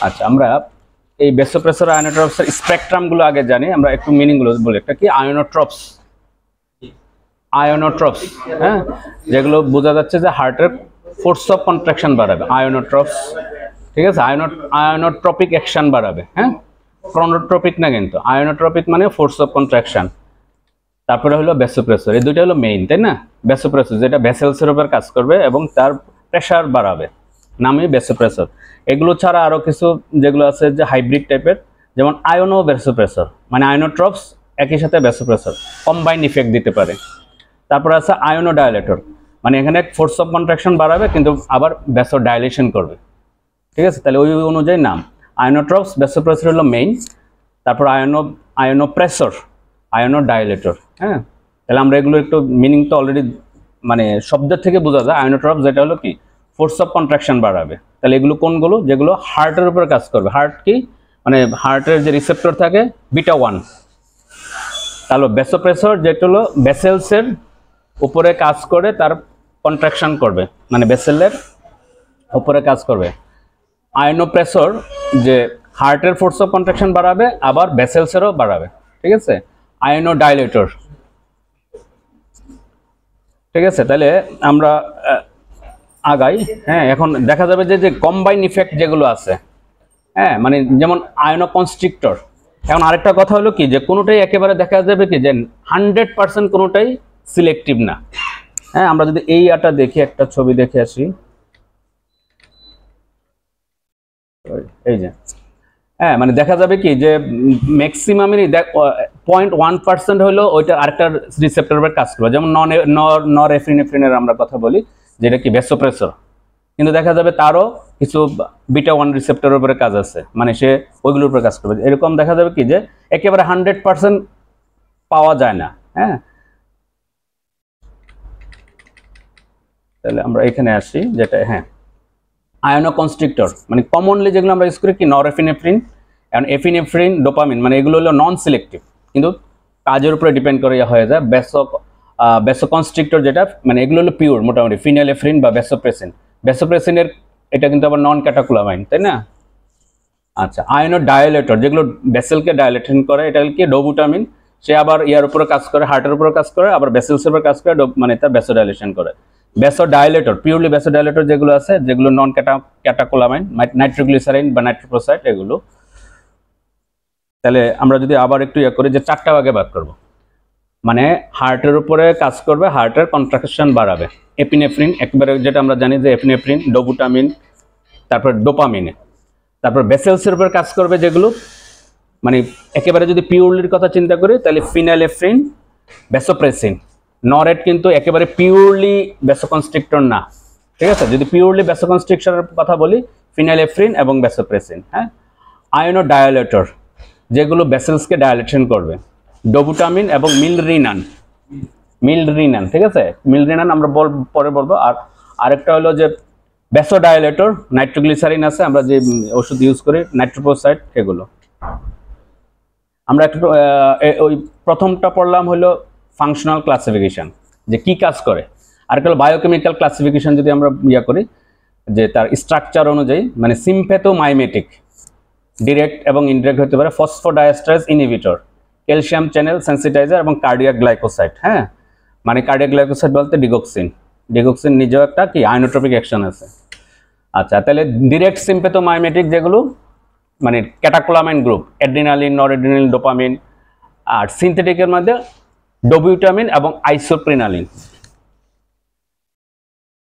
আচ্ছা আমরা এই ভ্যাসোপ্রেসর আয়োনোট্রপসের স্পেকট্রাম গুলো আগে জানি, আমরা একটু মিনিং গুলো বলি। একটা কি আয়োনোট্রপস, হ্যাঁ, যেগুলো বোঝা যাচ্ছে যে হার্টের ফোর্স অফ কন্ট্রাকশন বাড়াবে, আয়োনোট্রপস, ঠিক আছে। আয়োনোট্রপিক অ্যাকশন বাড়াবে, হ্যাঁ, ক্রোনোট্রপিক না, কিন্তু আয়োনোট্রপিক মানে ফোর্স অফ কন্ট্রাকশন। তারপরে হলো ভ্যাসোপ্রেসর, এই দুইটা হলো মেইন, তাই না? ভ্যাসোপ্রেসর যেটা ভেসেলসের উপর কাজ করবে এবং তার প্রেসার বাড়াবে, নামই ভ্যাসোপ্রেসর। এগুলো ছাড়া আরো কিছু যেগুলো আছে যে হাইব্রিড টাইপের, যেমন আয়োনো ভ্যাসোপ্রেসর, মানে আয়োনোট্রপস একই সাথে ভ্যাসোপ্রেসর, কম্বাইন ইফেক্ট দিতে পারে। তারপরে আছে আয়োনোডাইলেটর, মানে এখানে ফোর্স অফ কন্ট্রাকশন বাড়াবে কিন্তু আবার ভ্যাসোডাইলেশন করবে, ঠিক আছে। তাহলে ওই অনুযায়ী নাম। আয়োনোট্রপস, ভ্যাসোপ্রেসর হলো মেইন, তারপর আয়োনোপ্রেসর, আয়োনোডাইলেটর, হ্যাঁ। তাহলে আমরা এগুলো একটু মিনিং তো অলরেডি মানে শব্দের থেকে বোঝা যায়। আয়োনোট্রপস যেটা হলো কি ফোর্স অফ কন্ট্রাকশন বাড়াবে, তাহলে এগুলো কোনগুলো? যেগুলো হার্টের উপর কাজ করবে। হার্ট কি মানে হার্টের যে রিসেপ্টর থাকে বিটা 1। তাহলে ভ্যাসোপ্রেসর যেটা হলো ভেসেলসের উপরে কাজ করে, তার কন্ট্রাকশন করবে, মানে ভেসেলের উপরে কাজ করবে। আয়োনোপ্রেসর যে হার্টের ফোর্স অফ কন্ট্রাকশন বাড়াবে, আবার ভেসেলসেরও বাড়াবে, ঠিক আছে। আয়োনোডাইলেটর, ঠিক আছে। তাহলে আমরা আগাই, হ্যাঁ। এখন দেখা যাবে যে কম্বাইন ইফেক্ট যেগুলো আছে, হ্যাঁ, মানে যেমন আয়োনোকনস্ট্রিক্টর। এখন আরেকটা কথা হলো কি যে কোনোটাই একেবারে দেখা যাবে কি যে 100% কোনোটাই সিলেক্টিভ না, হ্যাঁ। আমরা যদি এই আটা দেখি, একটা ছবি দেখে আসি, এই যে, হ্যাঁ, মানে দেখা যাবে কি যে ম্যাক্সিমামেরই 0.1% হলো ওইটা আরেকটা রিসেপ্টরের কাজ করবে, যেমন নরএফিনেফ্রিনের আমরা কথা বলি, যেটা কি ভ্যাসোপ্রেসর, কিন্তু দেখা যাবে তারও কিছু বিটা 1 রিসেপ্টরের উপরে কাজ আছে, মানে সে ওইগুলোর উপরে কাজ করবে। এরকম দেখা যাবে কি যে একেবারে 100% পাওয়া যায় না, হ্যাঁ। তাহলে আমরা এখানে আসি, যেটা, হ্যাঁ, আয়োনোকনস্ট্রিক্টর, মানে কমনলি যেগুলো আমরা ইউজ করি কি নরএফিনেফ্রিন, এবং এফিনেফ্রিন, ডোপামিন, মানে এগুলো হলো নন সিলেক্টিভ, কিন্তু কাজের উপরে ডিপেন্ড করে হয়ে যায়। ভ্যাসোকনস্ট্রিক্টর যেটা, মানে এগুলো হলো পিওর, মোটামুটি ফিনালেফ্রিন বা ভ্যাসোপ্রেসিন। ভ্যাসোপ্রেসিনের এটা কিন্তু আবার নন ক্যাটাকুলামাইন, তাই না? আচ্ছা, আয়োনোডাইলেটর যেগুলো ভেসেলকে ডাইলেশন করে, এটা কি ডোবুটামিন, সে আবার ইয়ার উপরে কাজ করে, হার্টের উপরে কাজ করে, আবার ভেসেলসের উপরে কাজ করে, মানে তার ভ্যাসোডাইলেশন করে। ভ্যাসোডাইলেটর, পিওরলি ভ্যাসোডাইলেটর যেগুলো আছে, যেগুলো নন ক্যাটাকুলামাইন, নাইট্রোগ্লিসারিন বা নাইট্রোপ্রোসাইড, এগুলো। তাহলে আমরা যদি আবার একটু ইয়ে করি যে 4টা ভাগে ভাগ করব, মানে হার্টের উপরে কাজ করবে, হার্টের কন্ট্রাকশন বাড়াবে, এপিনেফ্রিন, একবারে যেটা আমরা জানি যে এপিনেফ্রিন, ডোবুটামিন, তারপর ডোপামিনে। তারপর ভেসেলসের উপর কাজ করবে যেগুলো, মানে একেবারে যদি পিওরলির কথা চিন্তা করি তাহলে ফিনালেফ্রিন, ভ্যাসোপ্রেসিন। নরেট কিন্তু একেবারে পিওরলি ভ্যাসোকনস্ট্রিক্টর না, ঠিক আছে। যদি পিওরলি ভ্যাসোকনস্ট্রিকশনের কথা বলি, ফিনালেফ্রিন এবং ভ্যাসোপ্রেসিন, হ্যাঁ। আয়োনোডাইলেটর যেগুলো ভেসেলসকে ডাইলেশন করবে, ডোবুটামিন এবং মিলরিনান, ঠিক আছে। মিলরিনান আমরা পরে বলবো। আর আরেকটা হলো যে ভ্যাসোডাইলেটর, নাইট্রোগ্লিসারিন আছে, আমরা যে ওষুধ ইউজ করি, নাইট্রোপ্রোসাইড, এগুলো। আমরা একটু ওই প্রথমটা পড়লাম হলো ফাংশনাল ক্লাসিফিকেশন, যে কি কাজ করে। আর একটা হলো বায়োকেমিক্যাল ক্লাসিফিকেশন, যদি আমরা ইয়া করি যে তার স্ট্রাকচার অনুযায়ী, মানে সিম্প্যাথোমাইমেটিক, ডিরেক্ট এবং ইনডিরেক্ট হতে পারে, phosphodiesterase inhibitor, calcium channel sensitiser এবং কার্ডিয়াক গ্লাইকোসাইড, হ্যাঁ। মানে কার্ডিয়াক গ্লাইকোসাইড বলতে ডিগক্সিন নিজেও একটা কি আয়োনোট্রপিক অ্যাকশন আছে। আচ্ছা, তাহলে ডিরেক্ট সিম্প্যাথোমাইমেটিক যেগুলো, মানে ক্যাটাকোলামাইন গ্রুপ, অ্যাড্রিনালিন, নরএড্রিনালিন, ডোপামিন। আর সিনথেটিকের মধ্যে ডোবিউটামিন এবং আইসোপ্রিনালিন।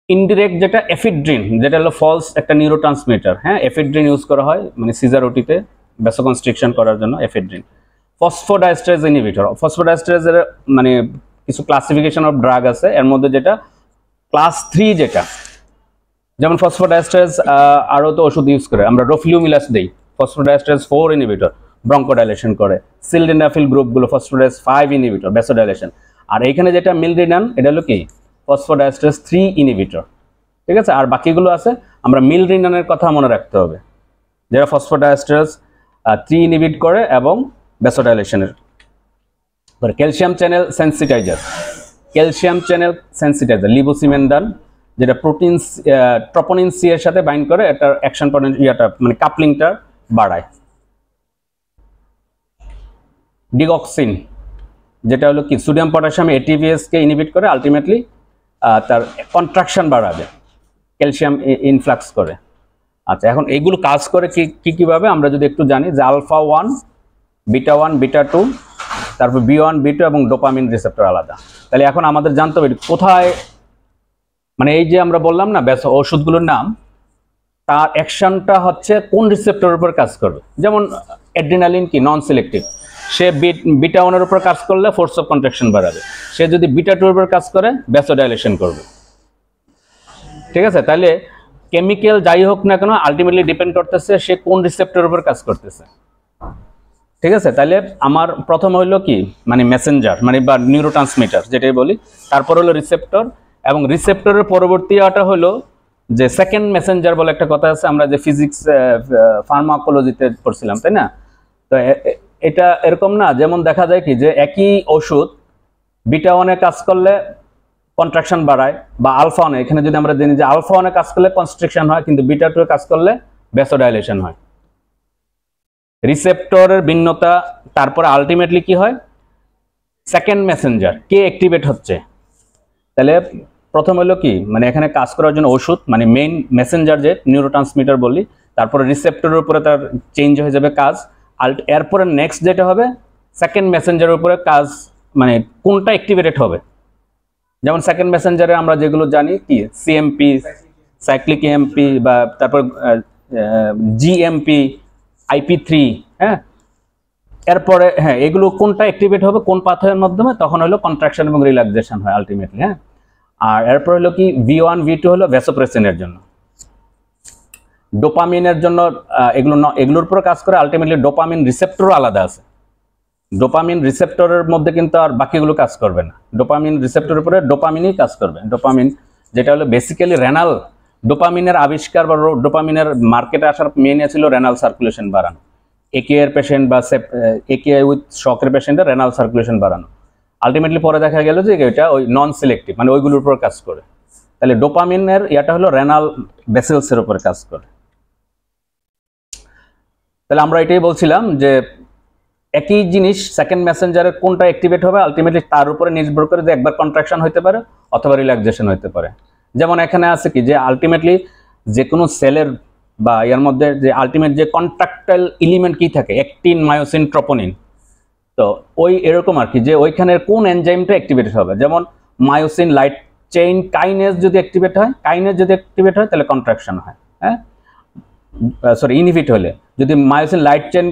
ইনডিরেক্ট যেটা এফিড্রিন, যেটা হলো ফলস একটা নিউরোট্রান্সমিটার, হ্যাঁ। এফিড্রিন ইউজ করা হয় মানে সিজার ওটিতে ভ্যাসোকনস্ট্রিকশন করার জন্য, এফিড্রিন। ফসফোডাইএস্টারেজ ইনহিবিটর, ফসফোডাইএস্টারেজের মানে কিছু ক্লাসিফিকেশন অফ ড্রাগ আছে, এর মধ্যে যেটা ক্লাস 3, যেটা যেমন ফসফোডাইএস্টারেজ আরও তো ওষুধ ইউজ করে, আমরা রোফ্লুমিলাস দেই, ফসফোডাইএস্টারেজ 4 ইনহিবিটর, ব্রঙ্কোডাইলেশন করে। সিলডেনাফিল গ্রুপগুলো ফসফোডাইএস 5 ইনহিবিটর, ভ্যাসোডাইলেশন। আর এইখানে যেটা মিলরিনান, এটা হলো কি ফসফোডাইএস্টারেজ 3 ইনহিবিটর, ঠিক আছে। আর বাকিগুলো আছে, আমরা মিলরিনানের কথা মনে রাখতে হবে, যেটা ফসফোডাইএস্টারেজ 3 ইনহিবিট করে এবং ভ্যাসোডাইলেশনের। ক্যালসিয়াম চ্যানেল সেন্সিটাইজার, লিবোসিমেন্ডান, যেটা প্রোটিন ট্রপোনিন সি এর সাথে বাইন্ড করে এটার অ্যাকশন পটেনশিয়ালটা মানে কাপলিংটা বাড়ায়। ডিগক্সিন যেটা হলো কি সোডিয়াম পটাশিয়াম এটিপিএস কে ইনহিবিট করে, আলটিমেটলি তার কন্ট্রাকশন বাড়াবে, ক্যালসিয়াম ইনফ্লাক্স করে। আচ্ছা, এখন এইগুলো কাজ করে কিভাবে আমরা যদি একটু জানি, যে আলফা 1, বিটা 1, বিটা 2, তারপর B1, B2 এবং ডোপামিন রিসেপ্টর আলাদা। তাহলে এখন আমাদের জানতে হবে কোথায়, মানে এই যে আমরা বললাম না ওষুধগুলোর নাম, তার অ্যাকশনটা হচ্ছে কোন রিসেপ্টরের উপর কাজ করবে। যেমন অ্যাড্রিনালিন কি নন সিলেক্টিভ, সে বিটা 1 এর উপর কাজ করলে ফোর্স অফ কন্ট্রাকশন বাড়াবে, সে যদি বিটা 2 এর উপর কাজ করে ভ্যাসোডাইলেশন করবে। ঠিক আছে, তাহলে কেমিক্যাল যাই হোক না কেন আলটিমেটলি ডিপেন্ড করতেছে সে কোন রিসেপ্টরের উপর কাজ করতেছে। ঠিক আছে, তাহলে আমার প্রথম হইলো কি মানে মেসেঞ্জার মানে বা নিউরোট্রান্সমিটার যেটাই বলি, তারপর হলো রিসেপ্টর, এবং রিসেপ্টরের পরবর্তীটা হলো যে সেকেন্ড মেসেঞ্জার বলে একটা কথা আছে, আমরা যে ফিজিক্স ফার্মাকোলজিতে পড়ছিলাম, তাই না? তো এটা এরকম না, যেমন দেখা যায় কি যে একই ওষুধ বিটা 1 এ কাজ করলে কন্ট্রাকশন বাড়ায়, বা আলফা 1 এখানে যদি আমরা জানি যে আলফা 1 এ কাজ করলে কনস্ট্রিকশন হয়, কিন্তু বিটা 2 এ কাজ করলে ভ্যাসোডাইলেশন হয়। রিসেপ্টরের ভিন্নতা, তারপরে আলটিমেটলি কি হয় সেকেন্ড মেসেঞ্জার কে অ্যাক্টিভেট হচ্ছে। তাহলে প্রথম হলো কি মানে এখানে কাজ করার জন্য ওষুধ মানে মেইন মেসেঞ্জার যে নিউরোট্রান্সমিটার বলি, তারপরে রিসেপ্টরের উপরে তার চেঞ্জ হয়ে যাবে কাজ, এরপরে নেক্সট যেটা হবে সেকেন্ড মেসেঞ্জারের উপরে কাজ, মানে কোনটা অ্যাক্টিভেটেড হবে। যেমন সেকেন্ড মেসেঞ্জারে আমরা যেগুলো জানি কি সিএমপি, সাইক্লিক এমপি, বা তারপর জিএমপি, IP3, হ্যাঁ, এরপরে হ্যাঁ এগুলো কোনটা অ্যাক্টিভেট হবে কোন পাথওয়ের মাধ্যমে, তখন হলো কন্ট্রাকশন এবং রিল্যাক্সেশন হয় আলটিমেটলি। হ্যাঁ, আর এরপর হলো কি V1, V2 হলো ভ্যাসোপ্রেসিনের জন্য, ডোপামিনের জন্য এগুলোর উপর কাজ করে। আলটিমেটলি ডোপামিন রিসেপ্টরও আলাদা আছে, ডোপামিন রিসেপ্টরের মধ্যে কিন্তু আর বাকিগুলো কাজ করবে না, ডোপামিন রিসেপ্টরের উপরে ডোপামিনই কাজ করবে। ডোপামিন যেটা হলো বেসিক্যালি রেনাল, ডোপামিনের আবিষ্কার বা ডোপামিনের মার্কেটে আসার মেইন ছিল রেনাল সার্কুলেশন বাড়ানো, AKI এর পেশেন্ট বা AKI উইথ শকের পেশেন্টের রেনাল সার্কুলেশন বাড়ানো। আলটিমেটলি পরে দেখা গেল যে এটা ওই নন সিলেক্টিভ মানে ওইগুলোর উপর কাজ করে। তাহলে ডোপামিনের ইয়াটা হলো রেনাল ভেসেলসের উপর কাজ করে। তাহলে আমরা এটাই বলছিলাম যে একই জিনিস সেকেন্ড মেসেঞ্জারের কোনটা অ্যাক্টিভেট হবে আলটিমেটলি তার উপরে নির্ভর করে যে একবার কন্ট্রাকশন হতে পারে অথবা রিল্যাক্সেশন হতে পারে। যেমন এখানে আছে কি যে আলটিমেটলি যে কোনো সেলের বা এর মধ্যে যে আলটিমেট যে কন্ট্রাক্টাইল এলিমেন্ট কি থাকে, অ্যাক্টিন, মায়োসিন, ট্রপোনিন, তো ওই এরকম আর কি যে ওইখানের কোন এনজাইমটা অ্যাক্টিভেট হবে। যেমন মায়োসিন লাইট চেইন কাইনেজ যদি অ্যাক্টিভেট হয়, তাহলে কন্ট্রাকশন হয়, হ্যাঁ সরি ইনহিবিট হলে। যদি মায়োসিন লাইট চেইন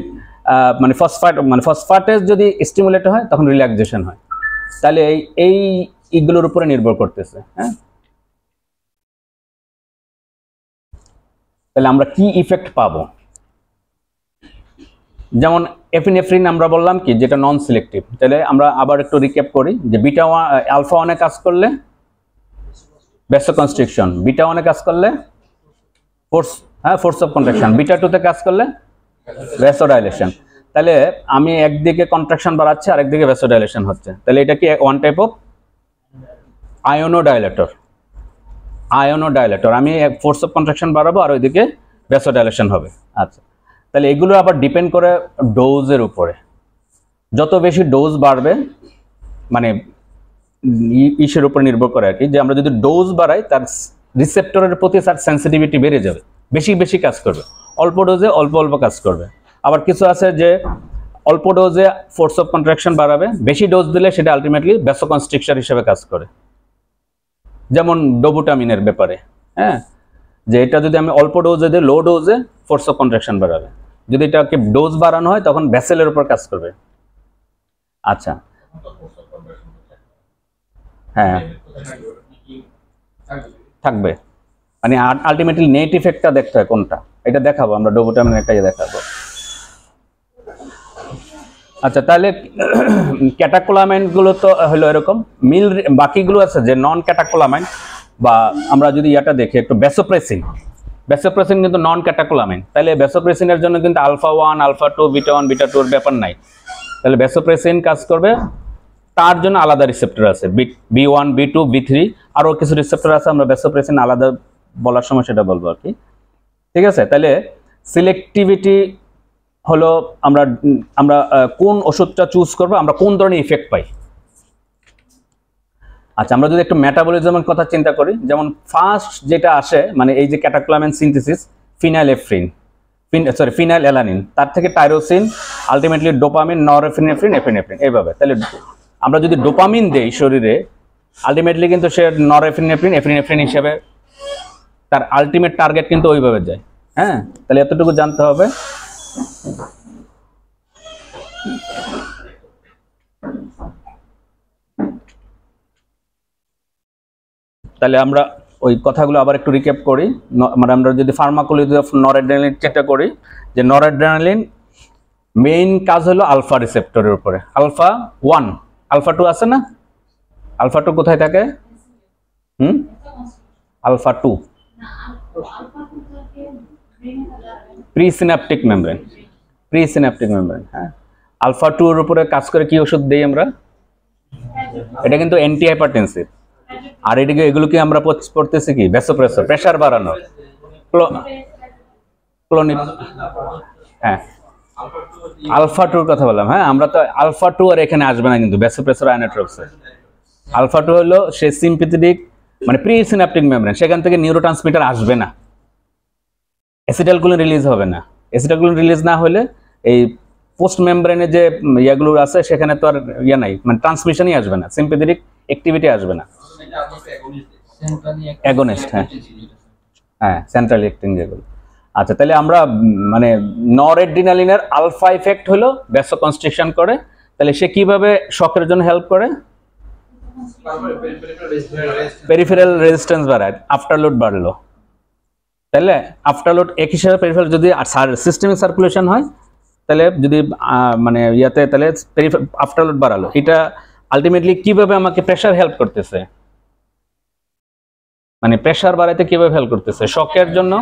মানে ফসফাটেজ যদি স্টিমুলেট হয় তখন রিল্যাক্সেশন হয়। তাহলে এইগুলোর উপরে নির্ভর করতেছে। হ্যাঁ, তাহলে আমরা কি ইফেক্ট পাবো, যেমন এপিনেফ্রিন আমরা বললাম কি যেটা নন সিলেক্টিভ। তাহলে আমরা আবার একটু রিক্যাপ করি যে আলফা 1 এ কাজ করলে ভ্যাসোকনস্ট্রিকশন, বিটা 1 এ কাজ করলে ফোর্স অফ কন্ট্রাকশন, বিটা 2 তে কাজ করলে ভ্যাসোডাইলেশন। তাহলে আমি একদিকে কন্ট্রাকশন বাড়াচ্ছি আর একদিকে ভ্যাসোডাইলেশন হচ্ছে, তাহলে এটা কি ওয়ান টাইপ অফ আয়োনোডাইলেটর। আমি ফোর্স অফ কন্ট্রাকশন বাড়াবো আর ওইদিকে ভ্যাসোডাইলেশন হবে। আচ্ছা, তাহলে এগুলো আবার ডিপেন্ড করে ডোজের উপরে। যত বেশি ডোজ বাড়বে মানে ইসের উপর নির্ভর করে আর কি, যে আমরা যদি ডোজ বাড়াই তার রিসেপ্টরের প্রতি তার সেন্সিটিভিটি বেড়ে যাবে, বেশি কাজ করবে। অল্প ডোজে অল্প কাজ করবে। আবার কিছু আছে যে অল্প ডোজে ফোর্স অফ কন্ট্রাকশন বাড়াবে, বেশি ডোজ দিলে সেটা আলটিমেটলি ভ্যাসোকনস্ট্রিকশন হিসেবে কাজ করে। যেমন ডোবুটামিনের ব্যাপারে, হ্যাঁ, যে এটা যদি আমি অল্প ডোজে দিই, লো ডোজে ফোর্স অফ কন্ট্রাকশন বাড়াবে, যদি এটাকে ডোজ বাড়ানো হয় তখন ভ্যাসেলের উপর কাজ করবে। আচ্ছা, হ্যাঁ থাকবে, মানে আলটিমেটলি নেট ইফেক্টটা দেখতে হয় কোনটা, এটা দেখাবো আমরা ডোবুটামিন একটাই দেখাবো। আচ্ছা, তাহলে ক্যাটাকোলামাইন গুলো তো হলো এরকম, বাকিগুলো আছে যে নন ক্যাটাকোলামাইন, বা আমরা যদি ইয়াটা দেখি একটু ভ্যাসোপ্রেসিন কিন্তু নন ক্যাটাকোলামাইন। তাহলে ভ্যাসোপ্রেসিনের জন্য কিন্তু আলফা 1, আলফা 2, বিটা 1, বিটা 2 এর ব্যাপার নাই। তাহলে ভ্যাসোপ্রেসিন কাজ করবে তার জন্য আলাদা রিসেপ্টর আছে, B1 B2 B3 আরও কিছু রিসেপ্টর আছে, আমরা ভ্যাসোপ্রেসিন আলাদা বলার সময় সেটা বলবো আর কি। ঠিক আছে, তাহলে সিলেক্টিভিটি হলো আমরা আমরা কোন ওষুধটা চুজ করবো, আমরা কোন ধরনের ইফেক্ট পাই। আচ্ছা, আমরা যদি একটু মেটাবলিজমের কথা চিন্তা করি, যেমন ফার্স্ট যেটা আসে মানে এই যে ক্যাটাক্লামেন সিনথেসিস, ফিনাইল অ্যালানিন, তার থেকে টাইরোসিন, আলটিমেটলি ডোপামিন, নরএফিনেফ্রিন, এপিনেফ্রিন, এইভাবে। তাহলে আমরা যদি ডোপামিন দেই শরীরে, আলটিমেটলি কিন্তু সে নরএফিনেফ্রিন, এপিনেফ্রিন হিসেবে তার আলটিমেট টার্গেট কিন্তু ওইভাবে যায়। হ্যাঁ, তাহলে এতটুকু জানতে হবে। তাহলে আমরা ওই কথাগুলো আবার একটু রিক্যাপ করি। মানে আমরা যদি ফার্মাকোলজি অফ নরএড্রেনালিন চেষ্টা করি, যে নরএড্রেনালিন মেইন কাজ হলো আলফা রিসেপ্টরের উপরে। আলফা 1, আলফা 2 আছে না? আলফা 2 কোথায় থাকে? আলফা 2 প্রিসিনাপটিক মেমব্রেন, হ্যাঁ। আলফা 2 এর উপরে কাজ করে কি ওষুধ দেই আমরা? এটা কিন্তু অ্যান্টি হাইপারটেনসিভ। আর এদিকে এগুলোকে আমরা পড়তেছি কি? ভ্যাসোপ্রেসর, প্রেসার বাড়ানো, ক্লোনিক। হ্যাঁ, আলফা 2 এর কথা বললাম। হ্যাঁ, আমরা তো আলফা 2 আর এখানে আসবে না কিন্তু ভ্যাসোপ্রেসর আয়োনোট্রপসে। আলফা 2 হলো সে সিম্প্যাথেটিক মানে প্রিসিনাপটিক মেমব্রেন, সেখান থেকে নিউরোট্রান্সমিটার আসবে না, অ্যাসিটাইলকোলিন রিলিজ হবে না। অ্যাসিটাইলকোলিন রিলিজ না হলে এই পোস্ট মেমব্রেনে যে ইয়াগুলো আছে সেখানে তো আর ইয়া নাই, মানে ট্রান্সমিশনই আসবে না, সিম্প্যাথেটিক অ্যাক্টিভিটি আসবে না। অ্যাগনিস্ট, হ্যাঁ, সেন্ট্রাল অ্যাক্টিং যেগুলো। আচ্ছা, তাহলে আমরা মানে নরএড্রিনালিনের আলফা ইফেক্ট হলো ভ্যাসোকনস্ট্রিকশন করে। তাহলে সে কিভাবে শকের জন্য হেল্প করে? পেরিফেরাল রেজিস্ট্যান্স বাড়ায়, আফটারলোড বাড়লো। তাহলে আফটারলোড এক হিসাবে পেরিফেরাল, যদি সিস্টেমিক সার্কুলেশন হয় তাহলে যদি মানে ইয়াতে, তাহলে আফটারলোড বাড়ালো। এটা আলটিমেটলি কিভাবে আমাকে প্রেসার হেল্প করতেছে, মানে প্রেসার বাড়াইতে কিভাবে হেল্প করতেছে শকের জন্য?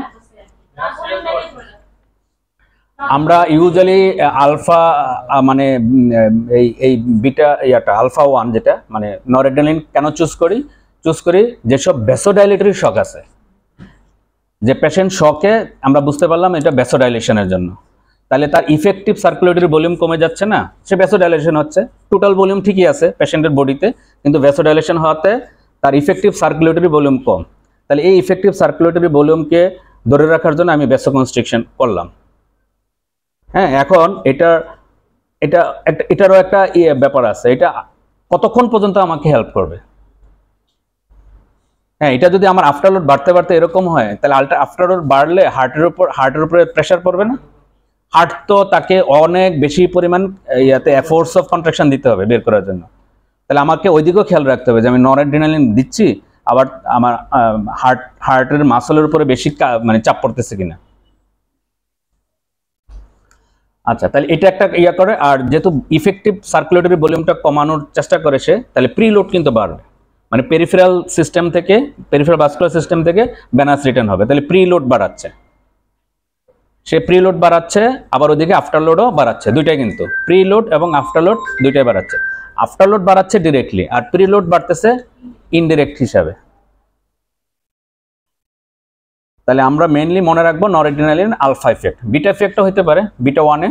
আমরা ইউজুয়ালি আলফা মানে এই বিটা ইয়াটা আলফা 1 যেটা মানে নরএড্রেনালিন কেন চুজ করি যেসব ভ্যাসোডাইলেটরি শক আছে, যে পেশেন্ট শকে আমরা বুঝতে পারলাম এটা ভ্যাসোডাইলেশনের জন্য, তাহলে তার ইফেক্টিভ সার্কুলেটরি ভলিউম কমে যাচ্ছে না, সে ভ্যাসোডাইলেশন হচ্ছে। টোটাল ভলিউম ঠিকই আছে পেশেন্টের বডিতে, কিন্তু ভ্যাসোডাইলেশন হওয়াতে তার ইফেক্টিভ সার্কুলেটরি ভলিউম কম। তাহলে এই ইফেক্টিভ সার্কুলেটরি ভলিউমকে ধরে রাখার জন্য আমি ভ্যাসোকনস্ট্রিকশন করলাম। হ্যাঁ, এখন এটারও একটা ব্যাপার আছে, এটা কতক্ষণ পর্যন্ত আমাকে হেল্প করবে। হ্যাঁ, এটা যদি আমার আফটারলোড বাড়তে বাড়তে এরকম হয়, তাহলে আফটারলোড বাড়লে হার্টের উপরে প্রেশার পড়বে না? হার্ট তো তাকে অনেক বেশি পরিমাণ ইয়াতে ফোর্স অফ কন্ট্রাকশন দিতে হবে বের করার জন্য। তাহলে আমাকে ওই দিকেও খেয়াল রাখতে হবে যে আমি নরএড্রিনালিন দিচ্ছি, আবার আমার হার্টের মাসলের উপরে বেশি মানে চাপ পড়তেছে কিনা। আচ্ছা, তাহলে এটা একটা ইয়া করে। আর যেহেতু ইফেক্টিভ সার্কুলেটরি ভলিউমটা কমানোর চেষ্টা করে সে, তাহলে প্রিলোড কিন্তু বাড়বে, মানে পেরিফেরাল সিস্টেম থেকে, পেরিফেরাল ভাস্কুলার সিস্টেম থেকে ভেনাস রিটার্ন হবে। তাহলে প্রিলোড বাড়াচ্ছে, সে প্রিলোড বাড়াচ্ছে, আবার ওদিকে আফটারলোডও বাড়াচ্ছে, দুইটাই কিন্তু প্রিলোড এবং আফটারলোড দুইটাই বাড়াচ্ছে। আফটারলোড বাড়াচ্ছে ডিরেক্টলি, আর প্রিলোড বাড়তেছে ইনডিরেক্ট হিসাবে। তাহলে আমরা মেইনলি মনে রাখবো নরএড্রিনালিন আলফা ইফেক্ট। বিটা ইফেক্টও হতে পারে, বিটা 1-এ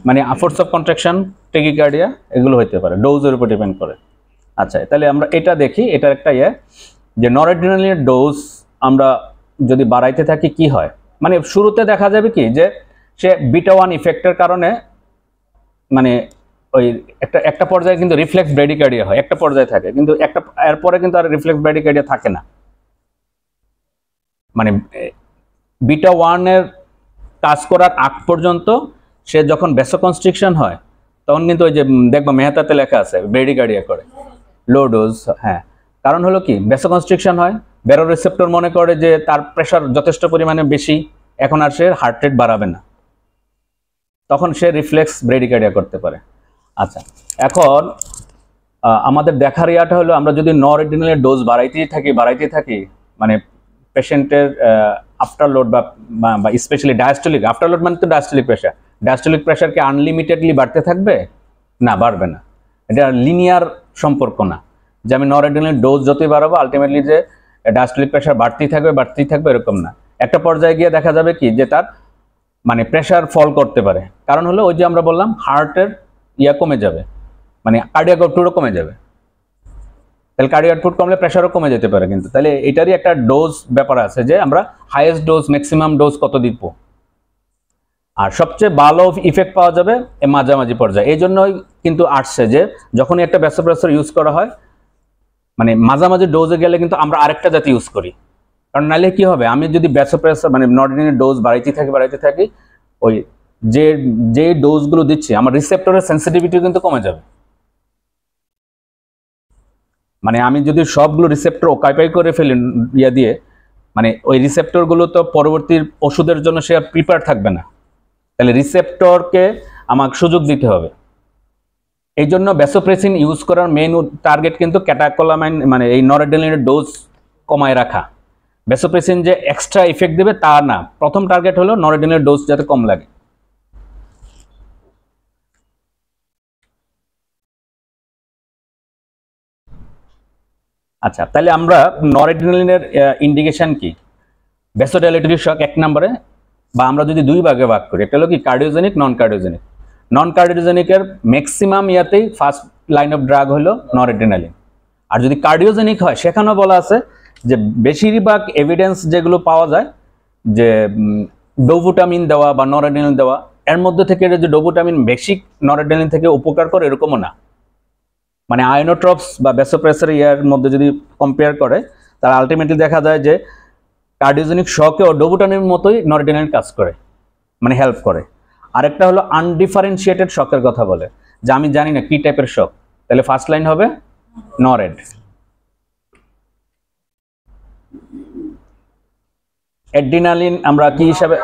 মানে ফোর্স অফ কন্ট্রাকশন, টেকিকার্ডিয়া, এগুলো হতে পারে, ডোজের উপর ডিপেন্ড করে। আচ্ছা, তাহলে আমরা এটা দেখি, এটার একটা যে নরএড্রিনালিনের ডোজ আমরা যদি বাড়াইতে থাকি কি হয়। মানে শুরুতে দেখা যাবে কি যে সে বিটা 1 ইফেক্টের কারণে মানে ওই একটা পর্যায়ে কিন্তু রিফ্লেক্স ব্রেডিকার্ডিয়া হয়, একটা পর্যায়ে থাকে, কিন্তু এরপরে কিন্তু আর রিফ্লেক্স ব্রেডিকার্ডিয়া থাকে না। মানে বিটা 1 এর কাজ করার আগ পর্যন্ত সে যখন ভ্যাসোকনস্ট্রিকশন হয় তখন কিন্তু ওই যে দেখবো মেহতাতে লেখা আছে ব্রেডিকার্ডিয়া করে, লো ডোজ। হ্যাঁ, কারণ হলো কি ভ্যাসোকনস্ট্রিকশন হয়, ব্যারো রিসেপ্টর মনে করে যে তার প্রেশার যথেষ্ট পরিমাণে বেশি, এখন আর সে হার্ট রেট বাড়াবে না, তখন সে রিফ্লেক্স ব্রেডিকার্ডিয়া করতে পারে। আচ্ছা, এখন আমাদের দেখার ইয়াটা হলো আমরা যদি নরএড্রিনালের ডোজ বাড়াইতেই থাকি মানে পেশেন্টের আফটারলোড বা স্পেশালি ডায়াস্টোলিক, আফটারলোড মানে তো ডায়াস্টোলিক প্রেশার কি আনলিমিটেডলি বাড়তে থাকবে? না, বাড়বে না। এটা লিনিয়ার সম্পর্ক না যে আমি নরএড্রিনালিন ডোজ যতই বাড়াবো আলটিমেটলি যে ডায়াস্টোলিক প্রেশার বাড়তেই থাকবে এরকম না। একটা পর্যায়ে গিয়ে দেখা যাবে কি যে তার মানে প্রেশার ফল করতে পারে, কারণ হলো ওই যে আমরা বললাম হার্টের কমে যাবে, মানে কার্ডিয়াক আউটপুটও কমে যাবে। তাহলে কার্ডিয়াক আউটপুট কমলে প্রেশারও কমে যেতে পারে, কিন্তু তাহলে এটারই একটা ডোজ ব্যাপার আছে যে আমরা হাইয়েস্ট ডোজ ম্যাক্সিমাম ডোজ কত দিব, আর সবচেয়ে ভালো ইফেক্ট পাওয়া যাবে মাঝামাঝি পর্যায়ে। এই জন্যই কিন্তু আসছে যে যখনই একটা ভ্যাসোপ্রেসর ইউজ করা হয় মানে মাঝামাঝি ডোজে গেলে কিন্তু আমরা আরেকটা জাতি ইউজ করি, কারণ নাহলে কি হবে, আমি যদি ভ্যাসোপ্রেসর মানে নরএড্রিনালিনের ডোজ বাড়াইতে থাকি ওই যে ডোজগুলো দিচ্ছি আমার রিসেপ্টরের সেন্সিটিভিটি কিন্তু কমে যাবে। মানে আমি যদি সবগুলো রিসেপ্টর ওকাইপাই করে ফেলি দিয়ে, মানে ওই রিসেপ্টরগুলো তো পরবর্তী ওষুধের জন্য সে আর প্রিপেয়ার থাকবে না, তাহলে রিসেপ্টরকে আমাকে সুযোগ দিতে হবে। এই জন্য ভ্যাসোপ্রেসিন ইউজ করার মেইন টার্গেট কিন্তু ক্যাটাকোলামাইন মানে এই নরএড্রিনালিনের ডোজ কমায় রাখা। ভ্যাসোপ্রেসিন যে এক্সট্রা ইফেক্ট দেবে তা না, প্রথম টার্গেট হলো নরএড্রিনালিনের ডোজ যাতে কম লাগে। আচ্ছা, তাহলে আমরা নরএড্রিনালিনের ইন্ডিকেশন কি? ভ্যাসোডাইলেটরি শক এক নম্বরে, বা আমরা যদি দুই ভাগে ভাগ করি, একটা হলো কি কার্ডিওজেনিক নন কার্ডিওজেনিক। নন কার্ডিওজেনিকের ম্যাক্সিমাম ইয়াতেই ফার্স্ট লাইন অফ ড্রাগ হলো নরএড্রিনালিন। আর যদি কার্ডিওজেনিক হয় সেখানেও বলা আছে যে বেশিরভাগ এভিডেন্স যেগুলো পাওয়া যায় যে ডোভুটামিন দেওয়া বা নরএড্রিনালিন দেওয়া, এর মধ্যে থেকে যে ডোভুটামিন বেশি নরএড্রিনালিন থেকে উপকার করে এরকমও না। মানে আয়োনোট্রপস বা ভ্যাসোপ্রেসর ইয়ার মধ্যে যদি কম্পেয়ার করে তাহলে আলটিমেটলি দেখা যায় যে কার্ডিওজেনিক শকেও ডোভুটামিনের মতোই নরএড্রিনালিন কাজ করে, মানে হেল্প করে। আরেকটা হলো আনডিফারেন্সিয়েটেড শকের কথা বলে, যে আমি জানি না কি টাইপের শক, তাহলে ফার্স্ট লাইন হবে নরএড। অ্যাড্রিনালিন আমরা কি হিসাবে,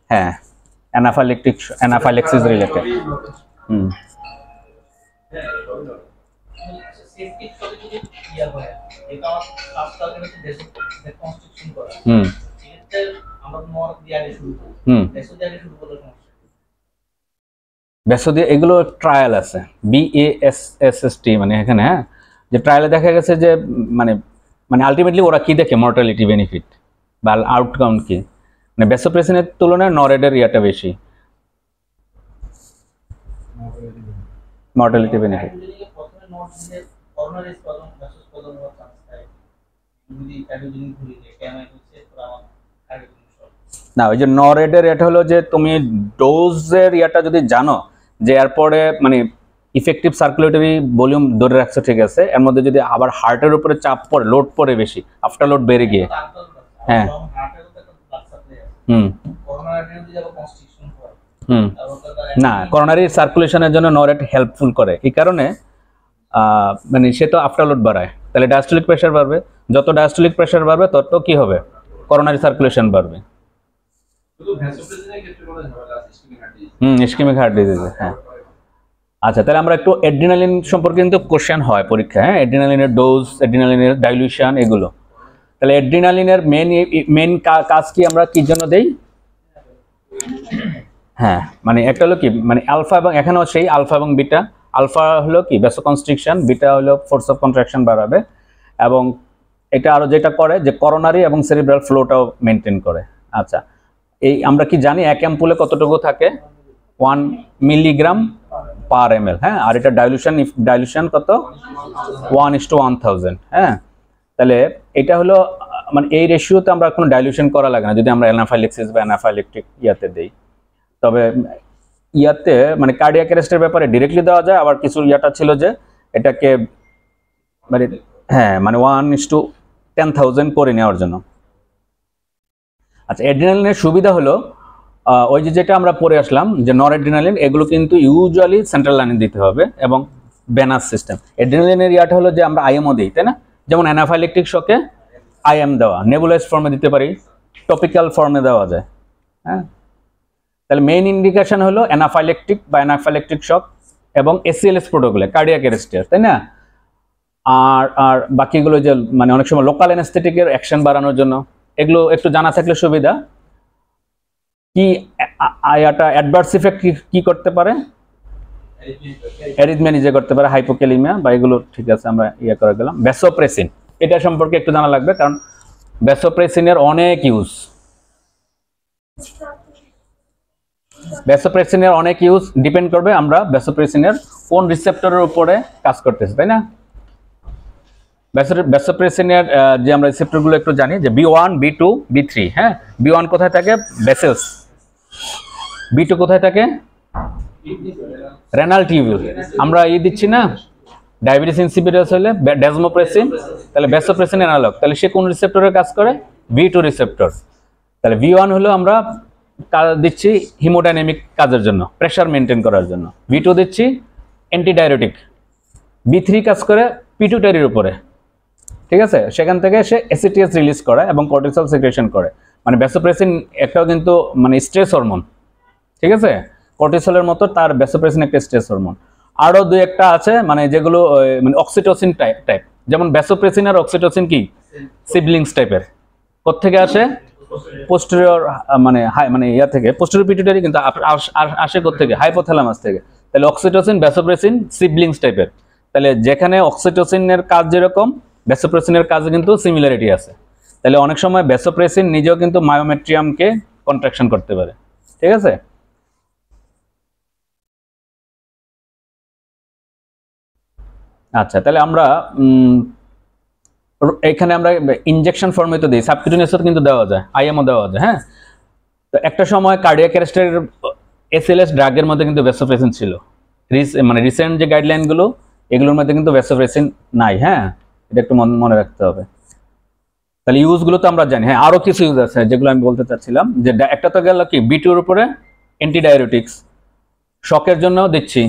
হ্যাঁ অ্যানাফাইলেক্সিস রিলেটেড। হুম বেসোদিয়া এগুলো ট্রায়াল আছে, BASSST মানে এখানে, হ্যাঁ, যে ট্রায়ালে দেখা গেছে যে মানে মানে আলটিমেটলি ওরা কি দেখে মর্টালিটি বেনিফিট বা আউটকাম কি, মানে ভ্যাসোপ্রেসিনের তুলনায় নরএডের ইয়াটা বেশি মর্টালিটি বেনিফিট। না, ওই যে নরএডের এটা হলো যে তুমি ডোজের ইয়াটা যদি জানো যে এরপরে মানে ইফেক্টিভ সার্কুলেটরি ভলিউম ধরে রাখছো, ঠিক আছে, এর মধ্যে যদি আবার হার্টের উপরে চাপ পড়ে, লোড পড়ে বেশি, আফটার লোড বেড়ে গিয়ে, হ্যাঁ হুম হুম না, করোনারি সার্কুলেশনের জন্য নরএড হেল্পফুল করে, এই কারণে মানে সে তো আফটার লোড বাড়ায়, তাহলে ডায়াস্টোলিক প্রেশার বাড়বে, যত ডায়াস্টোলিক প্রেশার বাড়বে তত কি হবে, করোনারি সার্কুলেশন বাড়বে। ইসকেমিক হার্ট ডিজিজ, হ্যাঁ। আচ্ছা, তাহলে আমরা একটু অ্যাড্রিনালিন সম্পর্কে কিন্তু কোশ্চেন হয় পরীক্ষায়, হ্যাঁ, অ্যাড্রিনালিনের ডোজ, অ্যাড্রিনালিনের ডাইলিউশন এগুলো। তাহলে অ্যাড্রিনালিনের মেন কাজ কি, আমরা কি জন্য দেই? হ্যাঁ, মানে একটা হলো কি মানে আলফা, এবং এখানেও সেই আলফা এবং বিটা। আলফা হলো কি ভ্যাসোকনস্ট্রিকশন, বিটা হলো ফোর্স অফ কন্ট্রাকশন বাড়াবে, এবং এটা আরো যেটা করে যে করোনারি এবং সেরিব্রাল ফ্লোটাও মেনটেন করে। আচ্ছা, এই আমরা কি জানি এক অ্যাম্পুলে কতটুকু থাকে? 1 মিলিগ্রাম পার ml, হ্যাঁ, আর এটা ডাইলুশন কত? 1:1000, হ্যাঁ। তাহলে এটা হলো মানে এই রেশিওতে আমরা কোনো ডাইলুশন করা লাগে না যদি আমরা অ্যানাফাইলেক্সিস বা অ্যানাফাইলেকটিক ইয়াতে দেই। তবে ইয়াতে মানে কার্ডিয়াক অ্যারেস্টের ব্যাপারে ডিরেক্টলি দেওয়া যায়, আবার কিছু ইয়াটা ছিল যে এটাকে মানে হ্যাঁ মানে 1:10,000 করে নেওয়ার জন্য। আচ্ছা, অ্যাড্রিনালিনের সুবিধা হলো ওই যে যেটা আমরা পড়ে আসলাম যে নরএড্রিনালিন, এগুলো কিন্তু ইউজুয়ালি সেন্ট্রাল লাইনে দিতে হবে এবং ভেনাস সিস্টেম। অ্যাড্রিনালিনের ইয়াটা হলো যে আমরা আইএমও দিই, তাই না? যেমন অ্যানাফাইলেকটিক শকে আইএম দেওয়া, নেবুলাইজ ফর্মে দিতে পারি, টপিক্যাল ফর্মে দেওয়া যায়, হ্যাঁ। তাহলে মেইন ইন্ডিকেশন হলো অ্যানাফাইলেকটিক বা অ্যানাফাইলেকটিক শক এবং এসিএলএস প্রোটোকলে কার্ডিয়াক অ্যারেস্টের, তাই না? আর বাকিগুলো যে মানে অনেক সময় লোকাল অ্যানেস্থেটিকের অ্যাকশন বাড়ানোর জন্য, এগুলো একটু জানা থাকলে সুবিধা। কি আয়াটা অ্যাডভার্স ইফেক্ট কি করতে পারে, অ্যারিথমিয়া নিজে করতে পারে, হাইপোক্যালিমিয়া বা এগুলো ঠিক আছে আমরা ইয়ে করে গেলাম। ভ্যাসোপ্রেসিন এটা সম্পর্কে একটু জানা লাগবে, কারণ ভ্যাসোপ্রেসিনের অনেক ইউজ, ভ্যাসোপ্রেসিনের অনেক ইউজ ডিপেন্ড করবে আমরা ভ্যাসোপ্রেসিনের কোন রিসেপ্টরের উপরে কাজ করতেছে, তাই না? ভ্যাসোপ্রেসিনের যে আমরা রিসেপ্টরগুলো একটু জানি যে B1 B2 B3, হ্যাঁ। B1 কোথায় থাকে? ভেসেলস। B2 কোথায় থাকে? Renal tubule. আমরা দিচ্ছি না ডায়াবেটিস ইনসিপিডাস হলে ডেজমোপ্রেসিন, তাহলে ভ্যাসোপ্রেসিন অ্যানালগ, তাহলে সে কোন রিসেপ্টরে কাজ করে? B2 receptor. তাহলে V1 হলো আমরা দিচ্ছি হিমোডাইনামিক কাজের জন্য, প্রেসার মেনটেন করার জন্য। V2 দিচ্ছি অ্যান্টিডায়াবেটিক। B3 কাজ করে পিটুইটারির উপরে, ঠিক আছে? সেখান থেকে সে অ্যাসিটিয়াস রিলিজ করে এবং কর্টিসল সিক্রেশন করে। মানে ভ্যাসোপ্রেসিন একটাও কিন্তু মানে স্ট্রেস হরমোন, ঠিক আছে? কর্টিসলের মতো তার ভ্যাসোপ্রেসিন একটা স্ট্রেস হরমোন। আরও দুই একটা আছে মানে যেগুলো মানে অক্সিটোসিন টাইপ, যেমন ভ্যাসোপ্রেসিন আর অক্সিটোসিন কি সিবলিংস টাইপের। কোত্থেকে আসে? পোস্টেরিয়র মানে মানে ইয়া থেকে, পোস্টেরিয়র পিটুইটারি, কিন্তু আসে কোত্থেকে? হাইপোথ্যালামাস থেকে। তাহলে অক্সিটোসিন ভ্যাসোপ্রেসিন সিবলিংস টাইপের। তাহলে যেখানে অক্সিটোসিনের কাজ যেরকম, ভ্যাসোপ্রেসিনের কাজে কিন্তু সিমিলারিটি আছে। তাহলে অনেক সময় ভ্যাসোপ্রেসিন নিজেও কিন্তু মায়োমেট্রিয়ামকে কন্ট্রাকশন করতে পারে, ঠিক আছে? আচ্ছা, তাহলে আমরা এখানে আমরা ইনজেকশন ফর্মে তো দিই, সাবকিউটেনিয়াসও কিন্তু দেওয়া যায়, আইএমও দেওয়া যায়, হ্যাঁ। তো একটা সময় কার্ডিয়াক অ্যারেস্টের এসএলএস ড্রাগের মধ্যে কিন্তু ভ্যাসোপ্রেসিন ছিল, মানে রিসেন্ট যে গাইডলাইনগুলো এগুলোর মধ্যে কিন্তু ভ্যাসোপ্রেসিন নাই, হ্যাঁ। এটা একটু মনে রাখতে হবে। তাহলে ইউজগুলো তো আমরা জানি, হ্যাঁ। আরও কিছু ইউজ আছে যেগুলো আমি বলতে চাচ্ছিলাম, যে একটা তো গেল কি B2-র উপরে অ্যান্টিডায়াবেটিক্স, শকের জন্য দিচ্ছি।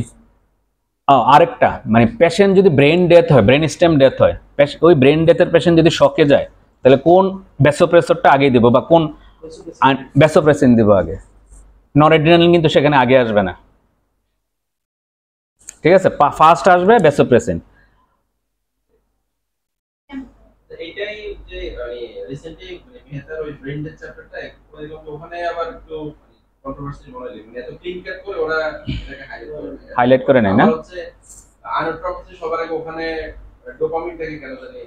আরেকটা মানে পেশেন্ট যদি ব্রেন ডেথ হয়, ব্রেন স্টেম ডেথ হয়, ওই ব্রেন ডেথের পেশেন্ট যদি শকে যায়, তাহলে কোন ভ্যাসোপ্রেসরটা আগে দিব বা কোন ভ্যাসোপ্রেসিন দিব আগে? নরএড্রিনালিন কিন্তু সেখানে আগে আসবে না, ঠিক আছে? ফার্স্ট আসবে ভ্যাসোপ্রেসিন। এইটাই যে মানে রিসেন্টলি মানে মেহেতার ওই ব্রেন ডেথ চ্যাপ্টারটা ওখানে আবার একটু কন্ট্রোভার্সি বলা যায়, মানে এত ক্লিন কাট করে ওরা এটাকে হাইলাইট করে নেয় না। হচ্ছে আনোট্রপসি সবার আগে ওখানে ডোপামিনটাকে কেন জানি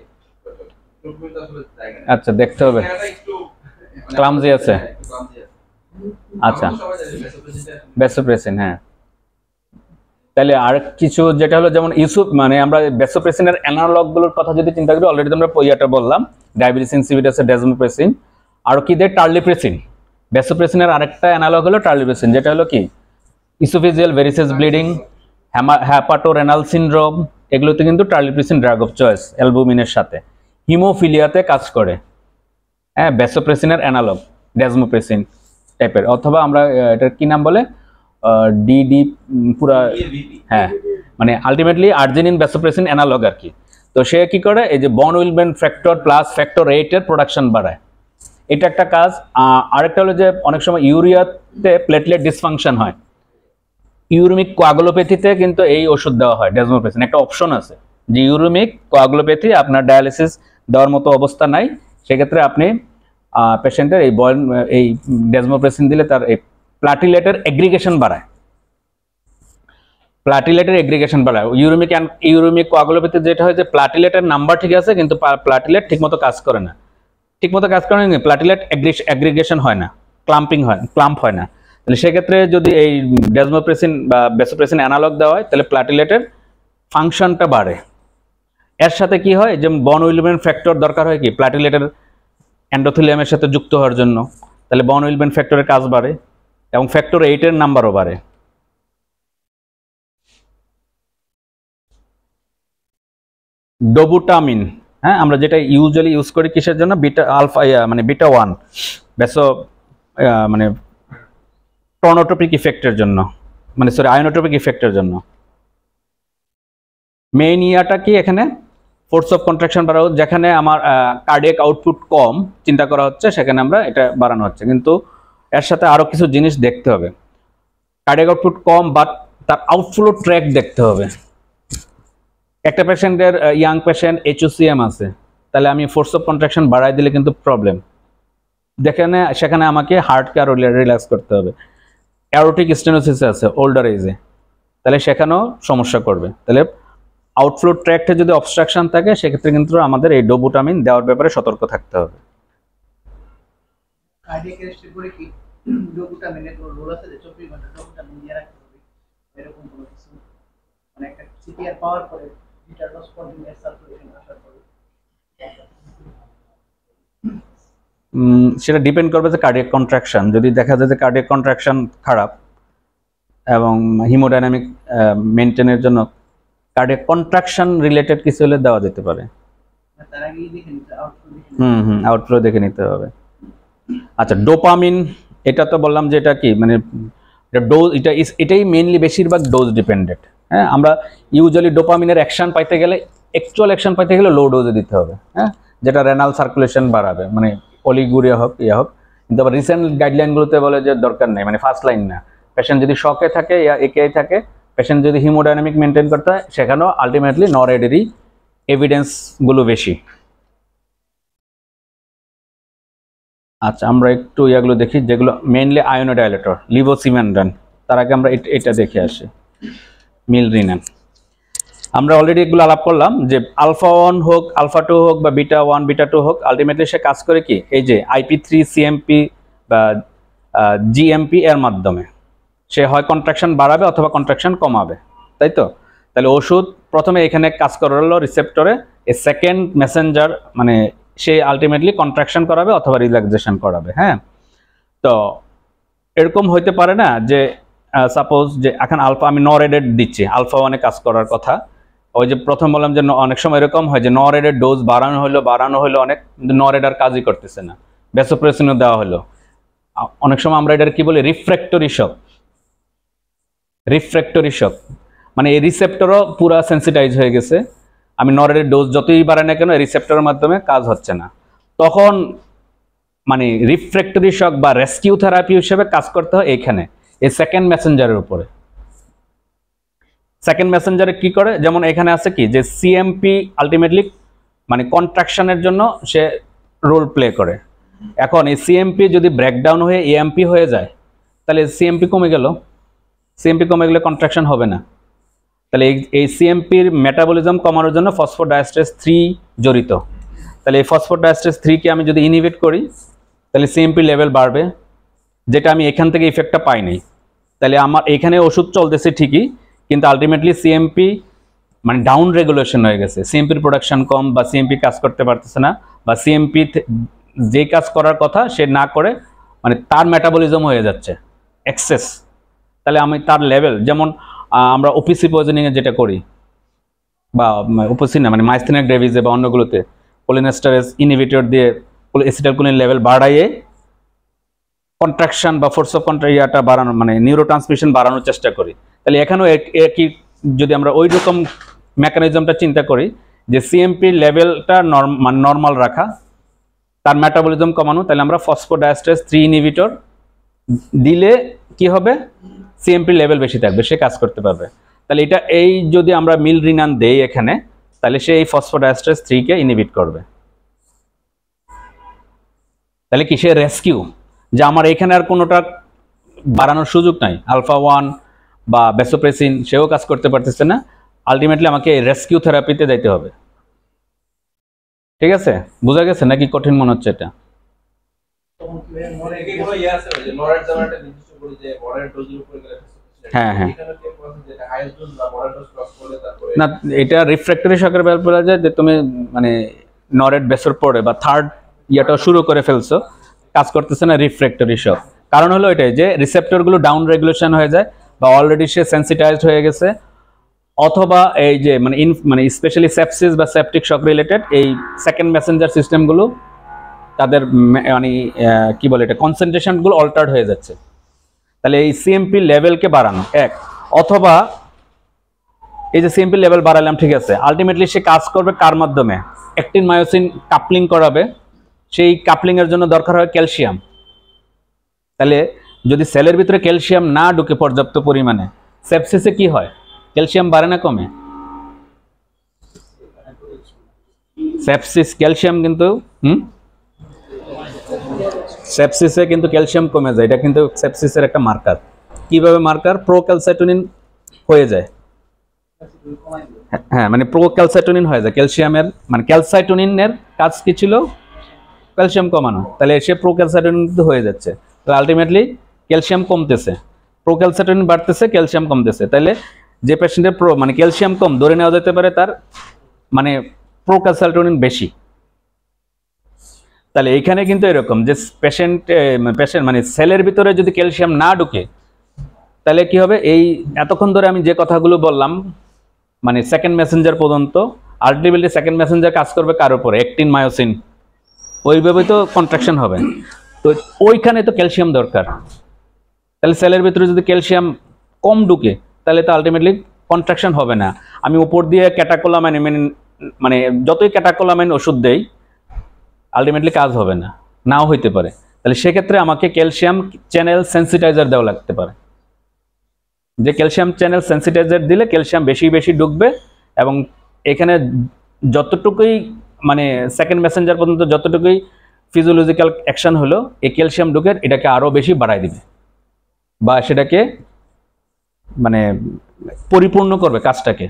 ডোপামিন তো আসলে জায়গা না। আচ্ছা, দেখতে হবে, এটা একটু ক্লামজি আছে। আচ্ছা, ভ্যাসোপ্রেসিন, হ্যাঁ। তাহলে আর কিছু যেটা হলো যেমন মানে আমরা ভ্যাসোপ্রেসিনের অ্যানালগগুলোর কথা যদি চিন্তা করি, অলরেডি আমরা পইয়াটা বললাম, ডায়াবেটিস ইনসিপিডাসের ডেজমোপ্রেসিন। আরও কি দেয়? টার্লিপ্রেসিন। ভ্যাসোপ্রেসিনের আরেকটা অ্যানালগ হলো টার্লিপ্রেসিন, যেটা হলো কি ইসোফেজিয়াল ভেরিসেস ব্লিডিং, হ্যাপাটোরেনাল সিনড্রোম, এগুলোতে কিন্তু টার্লিপ্রেসিন ড্রাগ অফ চয়েস অ্যালবুমিনের সাথে। হিমোফিলিয়াতে কাজ করে, হ্যাঁ, ভ্যাসোপ্রেসিনের অ্যানালগ ডেজমোপ্রেসিন টাইপের, অথবা আমরা এটার কি নাম বলে ডিডি পুরা, হ্যাঁ, মানে আলটিমেটলি আর্জিনিন ভ্যাসোপ্রেসিন অ্যানালগ আর কি। তো সে কি করে? এই যে বন উইলবেন ফ্যাক্টর প্লাস ফ্যাক্টর 8 এর প্রোডাকশন বাড়ায়, এটা একটা কাজ। আরেকটা হলো যে অনেক সময় ইউরিয়াতে প্লেটলেট ডিসফাংশন হয়, ইউরিমিক কোয়াগুলোপ্যাথিতে কিন্তু এই ওষুধ দেওয়া হয় ডেজমোপ্রেসিন। একটা অপশন আছে যে ইউরিমিক কোয়াগুলোপ্যাথি আপনার ডায়ালিসিস দেওয়ার মতো অবস্থা নাই, সেক্ষেত্রে আপনি পেশেন্টের এই ডেজমোপ্রেসিন দিলে তার এই প্লাটিলেটের এগ্রিগেশন বাড়ায়, প্লাটিলেটের এগ্রিগেশন বাড়ায়। ইউরিমিক কোয়াগুলোপ্যাথি যেটা হয় যে প্লাটিলেটের নাম্বার ঠিক আছে কিন্তু প্লাটিলেট ঠিকমতো কাজ করে না, প্লাটিলেট এগ্রিগেশন হয় না, ক্লাম্প হয় না। তাহলে সেক্ষেত্রে যদি এই ডেজমোপ্রেসিন বা ভ্যাসোপ্রেসিন অ্যানালগ দেওয়া হয়, তাহলে প্লাটিলেটের ফাংশনটা বাড়ে। এর সাথে কি হয়, যে বন উইলবেন ফ্যাক্টর দরকার হয় কি প্লাটিলেটের এন্ডোথেলিয়ামের সাথে যুক্ত হওয়ার জন্য, তাহলে বন উইলবেন ফ্যাক্টরের কাজ বাড়ে এবং ফ্যাক্টর 8 এর নাম্বারও বাড়ে। ডোবুটামিন, হ্যাঁ, আমরা যেটা ইউজুয়ালি ইউজ করি কিসের জন্য? বিটা আলফা, মানে বিটা 1 ভ্যাসো মানে টনোট্রপিক ইফেক্টের জন্য, মানে সরি আয়োনোট্রপিক ইফেক্টের জন্য। মেইন ইয়াটা কি এখানে? ফোর্স অফ কন্ট্রাকশন বাড়ানো, যেখানে আমার কার্ডিয়াক আউটপুট কম চিন্তা করা হচ্ছে, সেখানে আমরা এটা বাড়ানো হচ্ছে। কিন্তু এর সাথে আরও কিছু জিনিস দেখতে হবে। কার্ডিয়াক আউটপুট কম, বাট তার আউটফ্লো ট্র্যাক দেখতে হবে। একটা পেশেন্টের ইয়াং পেশেন্ট HOCM আছে, তাহলে আমি ফোর্স অফ কন্ট্রাকশন বাড়াই দিলে কিন্তু প্রবলেম, সেখানে আমাকে হার্টকে আরো রিল্যাক্স করতে হবে। অ্যারোটিক স্টেনোসিস আছে ওল্ডার এজে, তাহলে সেখানেও সমস্যা করবে। তাহলে আউটফ্লো ট্র্যাক্টে যদি অবস্ট্রাকশন থাকে সেক্ষেত্রে কিন্তু আমাদের এই ডোবুটামিন দেওয়ার ব্যাপারে সতর্ক থাকতে হবে। কার্ডিয়াক অ্যারেস্টের পরে কি ডোবুটামিনের কোনো রোল আছে যে 24 ঘন্টা ডোবুটামিন দিয়ে রাখতে হবে এরকম কোনো কিছু, মানে একটা সিপিআর পাওয়ার পরে ভিটারাল স্পন্টেনিয়াস সার্কুলেশন আসার পরে? সেটা ডিপেন্ড করবে যে কার্ডিয়াক কন্ট্রাকশন, যদি দেখা যায় যে কার্ডিয়াক কন্ট্রাকশন খারাপ এবং হিমোডাইনামিক মেনটেনের জন্য কার্ডিয়াক কন্ট্রাকশন রিলেটেড কিছু হলে দেওয়া যেতে পারে। তার আগেই দেখে নিতে আউটফ্লো দেখে আউটফ্লো দেখে নিতে হবে। আচ্ছা, ডোপামিন, এটা তো বললাম যে এটা কি মানে ডোজ, এটাই মেইনলি বেশিরভাগ ডোজ ডিপেন্ডেন্ট। হ্যাঁ, আমরা ইউজুয়ালি ডোপামিনের অ্যাকশন পাইতে গেলে, অ্যাকচুয়াল অ্যাকশন পাইতে গেলে লো ডোজে দিতে হবে। হ্যাঁ, যেটা রেনাল সার্কুলেশন বাড়াবে, মানে অলিগুরিয়া হোক ইয়া হোক। কিন্তু আবার রিসেন্ট গাইডলাইনগুলোতে বলে যে দরকার নেই, মানে ফার্স্ট লাইন না, পেশেন্ট যদি শকে থাকে ইয়া একেই থাকে, পেশেন্ট যদি হিমোডাইনামিক মেনটেন করতে হয়, সেখানেও আলটিমেটলি নরএডেরই এভিডেন্সগুলো বেশি। আচ্ছা, আমরা একটু ইয়াগুলো দেখি যেগুলো মেইনলি আয়োনোডাইলেটর, লিভোসিমেন্ডান। তার আগে আমরা এটা দেখে আসি, মিলরিনান। আমরা অলরেডি এগুলো আলাপ করলাম যে আলফা 1 হোক, আলফা 2 হোক বা বিটা 1 বিটা 2 হোক, আলটিমেটলি সে কাজ করে কি এই যে IP3 CMP বা GMP এর মাধ্যমে সে হয় কন্ট্রাকশন বাড়াবে অথবা কন্ট্রাকশন কমাবে, তাই তো? তাহলে ওষুধ প্রথমে এখানে কাজ করলো রিসেপ্টরে, এ সেকেন্ড মেসেঞ্জার মানে সে আলটিমেটলি কন্ট্রাকশন করাবে অথবা রিল্যাক্সেশন করাবে। হ্যাঁ, তো এরকম হইতে পারে না যে সাপোজ যে এখন আলফা আমি নরএডেড দিচ্ছি, আলফা 1 কাজ করার কথা। ওই যে প্রথম বললাম যে অনেক সময় এরকম হয় যে নরএডের ডোজ বাড়ানো হলো অনেক, কিন্তু নরএড আর কাজই করতেছে না, ভ্যাসোপ্রেসিনও দেওয়া হলো। অনেক সময় আমরা এটার কি বলি, রিফ্র্যাক্টরি শক, মানে এই রিসেপ্টরও পুরা সেন্সিটাইজ হয়ে গেছে, আমি নরএডের ডোজ যতই বাড়াই না কেন রিসেপ্টরের মাধ্যমে কাজ হচ্ছে না, তখন মানে রিফ্র্যাক্টরি শক বা রেস্কিউ থেরাপি হিসেবে কাজ করতে হয় এইখানে এই সেকেন্ড মেসেঞ্জারের উপরে। সেকেন্ড মেসেঞ্জারে কি করে, যেমন এখানে আছে কি যে সিএমপি আলটিমেটলি মানে কন্ট্রাকশনের জন্য সে রোল প্লে করে। এখন এই সিএমপি যদি ব্রেকডাউন হয়ে এএমপি হয়ে যায়, তাহলে সিএমপি কমে গেল, সিএমপি কমে গেলে কন্ট্রাকশন হবে না। তাহলে এই সিএমপির মেটাবলিজম কমানোর জন্য ফসফোডাইএস্টারেজ 3 জড়িত। তাহলে এই ফসফোডাইএস্টারেজ 3 কে আমি যদি ইনহিবিট করি, তাহলে সিএমপি লেভেল বাড়বে, যেটা আমি এখান থেকে ইফেক্টটা পাইনি। তাহলে আমার এখানে ওষুধ চলতেছে ঠিকই, কিন্তু আলটিমেটলি সিএমপি মানে ডাউন রেগুলেশন হয়ে গেছে, সিএমপির প্রোডাকশন কম বা সিএমপি কাজ করতে পারতেছে না, বা সিএমপি যে কাজ করার কথা সে না করে মানে তার মেটাবলিজম হয়ে যাচ্ছে এক্সেস। তাহলে আমি তার লেভেল, যেমন আমরা ওপিসি পয়জনিংয়ে যেটা করি, বা ওপিসি না মানে মাইস্থেনিয়া গ্রেভিসে বা অন্যগুলোতে কোলিনেস্টারেজ ইনহিবিটর দিয়ে অ্যাসিটাইলকোলিন লেভেল বাড়াইয়ে কন্ট্রাকশন বা ফোর্স অফ কন্ট্রাক্টটা বাড়ানো মানে নিউরোট্রান্সমিশন বাড়ানোর চেষ্টা করি। তাহলে এখানেও একই, যদি আমরা ওই রকম মেকানিজমটা চিন্তা করি যে সিএমপি লেভেলটা নর্মাল রাখা, তার মেটাবলিজম কমানো, তাহলে আমরা ফসফোডাইএস্টারেজ 3 ইনহিবিটর দিলে কি হবে, সিএমপি লেভেল বেশি থাকবে, সে কাজ করতে পারবে। তাহলে এটা এই যদি আমরা মিলরিনান দেই এখানে, তাহলে সে এই ফসফোডাইএস্টারেজ 3 কে ইনহিবিট করবে। তাহলে কি সে রেস্কিউ, যে আমার এখানে আর কোনোটা বাড়ানোর সুযোগ নাই, আলফা 1 বা ভ্যাসোপ্রেসিন সেও কাজ করতে পারতেছে না, আলটিমেটলি আমাকে রেস্কিউ থেরাপিতে যাইতে হবে। ঠিক আছে, বোঝা গেছে নাকি কঠিন মনে হচ্ছে এটা? হ্যাঁ হ্যাঁ, না এটা রিফ্র্যাক্টরি শকের ব্যাপারে বলা যায় যে তুমি মানে নরেড বেসর পড়ে বা থার্ড ইয়াটা শুরু করে ফেলছো, কাজ করতেছে না, রিফ্র্যাক্টরি শক। কারণ হলো এটাই যে রিসেপ্টরগুলো ডাউন রেগুলেশন হয়ে যায় বা অলরেডি সে সেন্সিটাইজড হয়ে গেছে, অথবা এই যে মানে স্পেশালি সেপসিস বা সেপটিক শক রিলেটেড এই সেকেন্ড মেসেঞ্জার সিস্টেমগুলো তাদের মানে কি বলে এটা কনসেন্ট্রেশনগুলো অল্টার্ড হয়ে যাচ্ছে। তাহলে এই সিএমপি লেভেলকে বাড়ানো এক, অথবা এই যে সিএমপি লেভেল বাড়ালাম ঠিক আছে, আলটিমেটলি সে কাজ করবে কার মাধ্যমে, অ্যাক্টিন মায়োসিন কাপলিং করাবে, সেই কাপলিং এর জন্য দরকার হয় ক্যালসিয়াম। তাহলে যদি সেলের ভিতরে ক্যালসিয়াম না ঢুকে পর্যাপ্ত পরিমাণে, সেপসিসে কি হয়, ক্যালসিয়াম বাড়ে না কমে? সেপসিস ক্যালসিয়াম কিন্তু সেপসিসে কিন্তু ক্যালসিয়াম কমে যায়, এটা কিন্তু সেপসিসের একটা মার্কার। কিভাবে মার্কার? প্রোক্যালসাইটোনিন হয়ে যায়। হ্যাঁ, মানে প্রোক্যালসাইটোনিন হয়ে যায় ক্যালসিয়ামের, মানে ক্যালসাইটোনিনের কাজ কি ছিল? ক্যালসিয়াম কমানো। তাহলে সে প্রোক্যালসাইটোনিন হয়ে যাচ্ছে, তাহলে আলটিমেটলি ক্যালসিয়াম কমতেছে, প্রোক্যালসাইটোনিন বাড়তেছে, ক্যালসিয়াম কমতেছে। তাহলে যে পেশেন্টের মানে ক্যালসিয়াম কম, ধরে নেওয়া যেতে পারে তার মানে প্রোক্যালসাইটোনিন বেশি। তাহলে এইখানে কিন্তু এরকম যে পেশেন্ট মানে সেলের ভিতরে যদি ক্যালসিয়াম না ঢুকে তাহলে কি হবে? এই এতক্ষণ ধরে আমি যে কথাগুলো বললাম, মানে সেকেন্ড মেসেঞ্জার পর্যন্ত, আলটিমেটলি সেকেন্ড মেসেঞ্জার কাজ করবে কার উপরে? অ্যাক্টিন মায়োসিন, ওইভাবেই তো কন্ট্রাকশন হবে। তো ওইখানে তো ক্যালসিয়াম দরকার। তাহলে সেলের ভিতরে যদি ক্যালসিয়াম কম ঢুকে তাহলে তো আলটিমেটলি কন্ট্রাকশন হবে না। আমি উপর দিয়ে ক্যাটাকোলামাইন মানে যতই ক্যাটাকোলামাইন ওষুধ দেই আলটিমেটলি কাজ হবে না, নাও হইতে পারে। তাহলে সেক্ষেত্রে আমাকে ক্যালসিয়াম চ্যানেল সেন্সিটাইজার দেওয়া লাগতে পারে, যে ক্যালসিয়াম চ্যানেল সেন্সিটাইজার দিলে ক্যালসিয়াম বেশি বেশি ঢুকবে এবং এখানে যতটুকুই মানে সেকেন্ড মেসেঞ্জার পর্যন্ত যতটুকুই ফিজিওলজিক্যাল অ্যাকশন হলো, এই ক্যালসিয়াম ঢুকে এটাকে আরও বেশি বাড়ায় দিবে বা সেটাকে মানে পরিপূর্ণ করবে কাজটাকে।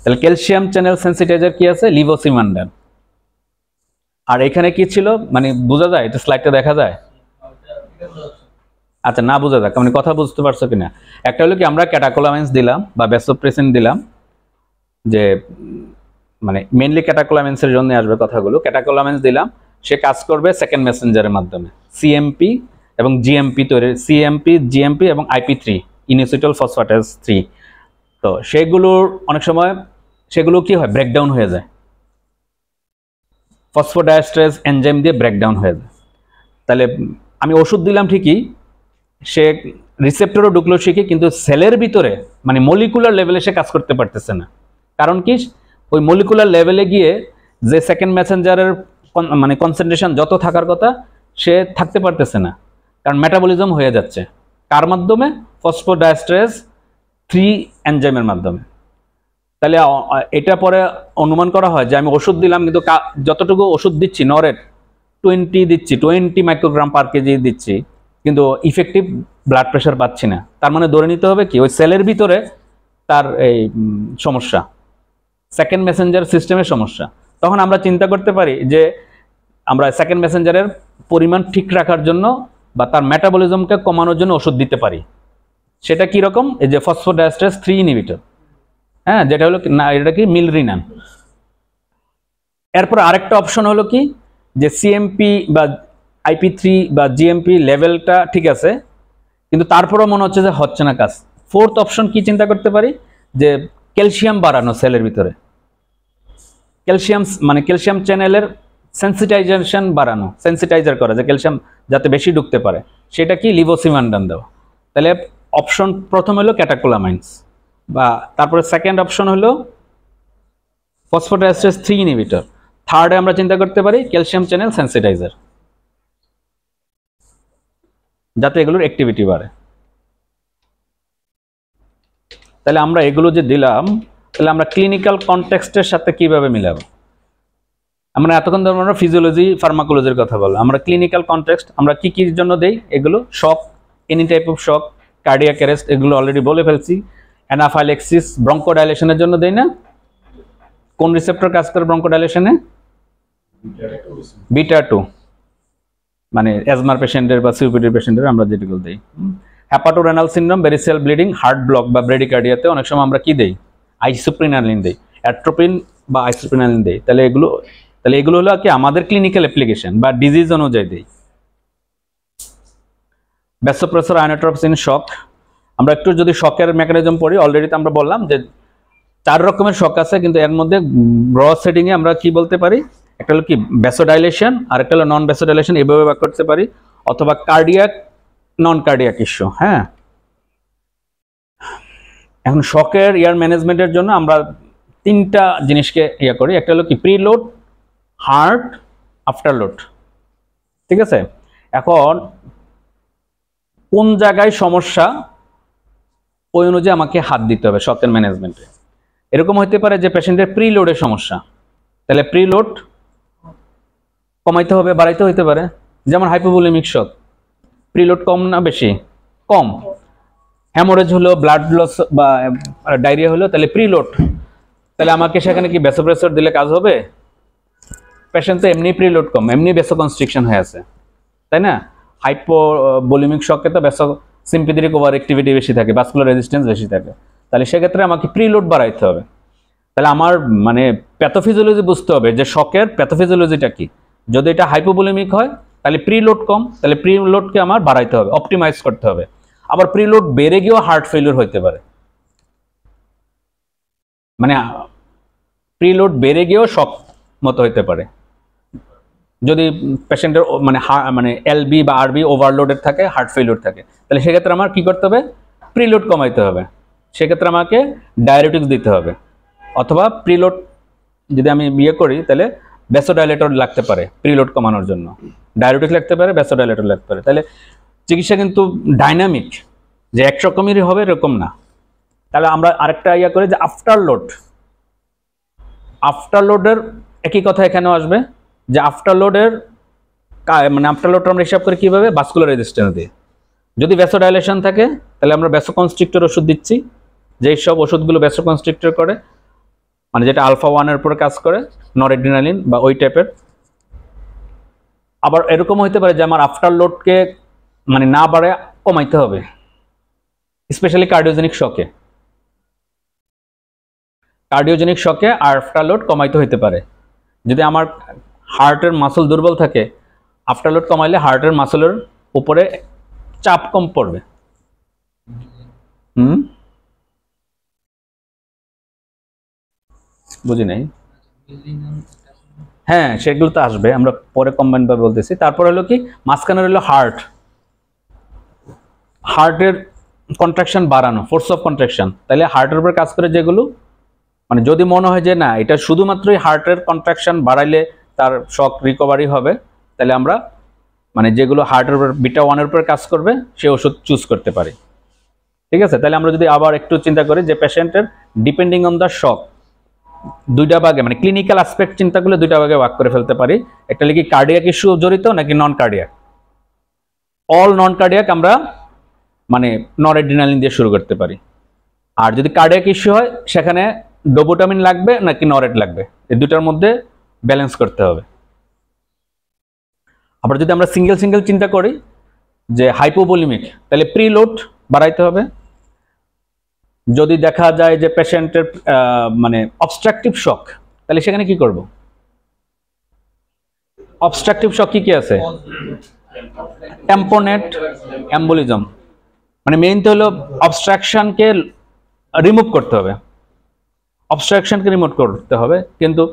তাহলে ক্যালসিয়াম চ্যানেল সেন্সিটাইজার কি আছে? লিভোসিমান্ডান। আর এখানে কি ছিল মানে বোঝা যায়? এটা স্লাইডটা দেখা যায়? আচ্ছা, না বোঝা যাক, মানে কথা বুঝতে পারছো কিনা? একটা হলো কি, আমরা ক্যাটাকোলামাইন্স দিলাম বা ভ্যাসোপ্রেসিন দিলাম, যে মানে মেইনলি ক্যাটাকোলামাইন্সের জন্য আসবে কথাগুলো। ক্যাটাকোলামাইন্স দিলাম, সে কাজ করবে সেকেন্ড মেসেঞ্জারের মাধ্যমে সিএমপি এবং জিএমপি তৈরি, সিএমপি, জিএমপি এবং IP3, ইনএসিটল ফসফেটাস 3। তো সেগুলোর অনেক সময় সেগুলো কি হয়? ব্রেকডাউন হয়ে যায়, ফসফোডাইএস্টারেজ এনজাইম দিয়ে ব্রেকডাউন হয়ে যায়। তাহলে আমি ওষুধ দিলাম ঠিকই, সে রিসেপ্টরও ঢুকলো ঠিকই, কিন্তু সেলের ভিতরে মানে মলিকুলার লেভেলে সে কাজ করতে পারতেছে না। কারণ কি? ওই মলিকুলার লেভেলে গিয়ে যে সেকেন্ড মেসেঞ্জারের মানে কনসেন্ট্রেশন যত থাকার কথা সে থাকতে পারতেছে না, কারণ মেটাবলিজম হয়ে যাচ্ছে। কার মাধ্যমে? ফসফোডাইএস্টারেজ 3 এনজাইমের মাধ্যমে। তাহলে এটা পরে অনুমান করা হয় যে আমি ওষুধ দিলাম, কিন্তু যতটুকু ওষুধ দিচ্ছি নরেট 20 মাইক্রোগ্রাম পার কেজি দিচ্ছি, কিন্তু ইফেক্টিভ ব্লাড প্রেশার পাচ্ছি না। তার মানে ধরে নিতে হবে কি ওই সেলের ভিতরে তার এই সমস্যা, সেকেন্ড মেসেঞ্জার সিস্টেমের সমস্যা। তখন আমরা চিন্তা করতে পারি যে আমরা সেকেন্ড মেসেঞ্জারের পরিমাণ ঠিক রাখার জন্য বা তার মেটাবলিজমকে কমানোর জন্য ওষুধ দিতে পারি। সেটা কি রকম? এই যে ফসফোডাইএস্টারেজ 3 ইনহিবিটর, হ্যাঁ, যেটা হলো না, এটা কি মিলরিনান। এরপর আরেকটা অপশন হলো কি, যে সিএমপি বা IP3 বা জিএমপি লেভেলটা ঠিক আছে, কিন্তু তারপরও মনে হচ্ছে যে হচ্ছে না কাজ। ফোর্থ অপশন কি চিন্তা করতে পারি? যে ক্যালসিয়াম বাড়ানো সেলের ভিতরে, ক্যালসিয়াম মানে ক্যালসিয়াম চ্যানেলের সেন্সিটাইজেশন বাড়ানো, সেন্সিটাইজার করা, যে ক্যালসিয়াম যাতে বেশি ঢুকতে পারে, সেটা কি? লিভোসিমান্ডান দেওয়া। তাহলে অপশন প্রথম হলো ক্যাটাকোলামাইন্স, বা তারপরে সেকেন্ড অপশন হলো ফসফোডাইএস্টারেজ 3 ইনহিবিটর। থার্ডে আমরা চিন্তা করতে পারি ক্যালসিয়াম চ্যানেল সেন্সিটাইজার, যাতে এগুলোর অ্যাক্টিভিটি বাড়ে। তাহলে আমরা এগুলো যে দিলাম, তাহলে আমরা ক্লিনিক্যাল কনটেক্সটের সাথে কিভাবে মিলাবো? আমরা এতক্ষণ ধরে আমরা ফিজিওলজি ফার্মাকোলজির কথা বললাম, আমরা ক্লিনিক্যাল কনটেক্সট আমরা কি কি জন্য দেই? এগুলো shock, any type of shock, cardiac arrest, এগুলো অলরেডি বলে ফেলছি। অ্যানাফাইল্যাক্সিস, ব্রঙ্কোডাইলেশনের জন্য দেই না? কোন রিসেপ্টর কাজ করে ব্রঙ্কোডাইলেশনে? বিটা 2, মানে অ্যাজমার পেশেন্টের বা সিওপিডির পেশেন্টের আমরা যেগুলো দেই। হ্যাপাটোরেনাল সিনড্রোম, বেরিসেল ব্লিডিং, হার্ট ব্লক বা ব্রেডিকার্ডিয়াতে অনেক সময় আমরা কি দেই? আইসোপ্রিনালিন দেই, অ্যাট্রোপিন বা আইসোপ্রিনালিন দেই। তাহলে এগুলো হলো কি আমাদের ক্লিনিক্যাল অ্যাপ্লিকেশন বা ডিজিজ অনুযায়ী দেই। ভ্যাসোপ্রেসর আয়োনোট্রপস ইন শক, আমরা একটু যদি শকের মেকানিজম পড়ি, অলরেডি তো আমরা বললাম যে 4 রকমের শক আছে, কিন্তু এর মধ্যে ব্রড সেটিংয়ে আমরা কি বলতে পারি? একটা হলো কি ভ্যাসোডাইলেশন, আর একটা হলো নন ভ্যাসোডাইলেশন, এভাবে ভাগ করতে পারি, অথবা কার্ডিয়াক, নন কার্ডিয়াক ইস্যু। হ্যাঁ, এখন শকের ইয়ার ম্যানেজমেন্টের জন্য আমরা 3টা জিনিসকে করি। একটা হলো কি প্রিলোড, হার্ট, আফটারলোড, ঠিক আছে? এখন কোন জায়গায় সমস্যা ওই অনুযায়ী আমাকে হাত দিতে হবে শকের ম্যানেজমেন্টে। এরকম হতে পারে যে পেশেন্টের প্রিলোডের সমস্যা, তাহলে প্রিলোড কমাইতে হবে, বাড়াইতে হইতে পারে। যেমন হাইপোভলিমিক শক, প্রিলোড কম না বেশি? কম। হ্যামোরেজ হলো, ব্লাড লস বা ডায়রিয়া হলো, তাহলে প্রিলোড, তাহলে আমাকে সেখানে কি ভ্যাসোপ্রেসর দিলে কাজ হবে? পেশেন্ট তো এমনি প্রিলোড কম, এমনি ভ্যাসোকনস্ট্রিকশন হয়ে আছে, তাই না? হাইপোভলিমিক শকে তো সিম্পেথেটিক ওভার অ্যাক্টিভিটি বেশি থাকে, ভাস্কুলার রেজিস্ট্যান্স বেশি থাকে, তাহলে সেক্ষেত্রে আমাকে প্রিলোড বাড়াইতে হবে। তাহলে আমার মানে প্যাথোফিজিওলজি বুঝতে হবে যে শকের প্যাথোফিজিওলজিটা কি। যদি এটা হাইপোভলিমিক হয় তাহলে প্রিলোড কম, তাহলে প্রিলোডকে আমার বাড়াইতে হবে, অপটিমাইজ করতে হবে। আবার প্রিলোড বেড়ে গিয়েও হার্ট ফেলিওর হইতে পারে, মানে প্রিলোড বেড়ে গিয়েও শক মতো হইতে পারে যদি পেশেন্টের মানে এলবি বা আরবি ওভারলোডেড থাকে, হার্ট ফেলিওর থাকে, তাহলে সেক্ষেত্রে আমার কি করতে হবে? প্রিলোড কমাইতে হবে। সেক্ষেত্রে আমাকে ডায়ারেটিক্স দিতে হবে, অথবা প্রিলোড যদি আমি বিয়ে করি তাহলে ভ্যাসোডাইলেটর লাগতে পারে প্রিলোড কমানোর জন্য, ডায়ারেটিক্স লাগতে পারে, ভ্যাসোডাইলেটর লাগতে পারে। তাহলে চিকিৎসা কিন্তু ডাইনামিক, যে একরকমেরই হবে এরকম না। তাহলে আমরা আরেকটা ইয়া করি যে আফটারলোড। আফটারলোডের একই কথা এখানেও আসবে, যে আফটারলোডের মানে আফটারলোডটা আমরা হিসাব করি কীভাবে? ভাস্কুলার রেজিস্ট্যান্স দিয়ে। যদি ভ্যাসোডাইলেশন থাকে তাহলে আমরা ভ্যাসোকনস্ট্রিক্টর ওষুধ দিচ্ছি, যেই সব ওষুধগুলো ভ্যাসোকনস্ট্রিক্টর করে, মানে যেটা আলফা 1-এর উপরে কাজ করে, নরএড্রিনালিন বা ওই টাইপের। আবার এরকম হইতে পারে যে আমার আফটারলোডকে মানে না বাড়ে কমাইতে হবে, স্পেশালি কার্ডিওজেনিক শকে। কার্ডিওজেনিক শকে আফটারলোড কমাইতে হইতে পারে। যদি আমার হার্টের মাসল দুর্বল থাকে, আফটারলোড কমাইলে হার্টের মাসলের উপরে চাপ কম পড়বে। বুঝি নাই। হ্যাঁ, সেগুলো তো আসবে, আমরা পরে কম্বাইন ভাবে বলতেছি। তারপর হলো কি, মাঝখানে হলো হার্টের কন্ট্রাকশন বাড়ানো, ফোর্স অফ কন্ট্রাকশন। তাহলে হার্টের উপর কাজ করে যেগুলো, মানে যদি মনে হয় যে না এটা শুধুমাত্রই হার্টের কন্ট্রাকশন বাড়াইলে তার শক রিকভারি হবে, তাহলে আমরা মানে যেগুলো হার্টের উপর বিটা 1-এর উপর কাজ করবে সে ওষুধ চুজ করতে পারি। ঠিক আছে? তাহলে আমরা যদি আবার একটু চিন্তা করি যে পেশেন্টের ডিপেন্ডিং অন দ্য শক দুইটা ভাগে, মানে ক্লিনিক্যাল অ্যাসপেক্ট চিন্তা করলে দুইটা ভাগে ভাগ করে ফেলতে পারি। একটা লিখি কার্ডিয়াক ইস্যু জড়িত নাকি নন কার্ডিয়াক। অল নন কার্ডিয়াক আমরা মানে নরএড্রিনালিন দিয়ে শুরু করতে পারি। আর যদি কার্ডিয়াক ইস্যু হয় সেখানে ডোবুটামিন লাগবে নাকি নরেট লাগবে, এই দুটার মধ্যে ব্যালেন্স করতে হবে। আবার যদি আমরা সিঙ্গেল চিন্তা করি যে হাইপোভলিমিক, তাহলে প্রিলোড বাড়াইতে হবে। যদি দেখা যায় যে পেশেন্টের মানে অবস্ট্রাকটিভ শক, তাহলে সেখানে কি করব? অবস্ট্রাকটিভ শক কি আছে? Tamponade, embolism. মানে মেইন তো হলো অবস্ট্রাকশনকে রিমুভ করতে হবে, অবস্ট্রাকশনকে রিমুভ করতে হবে। কিন্তু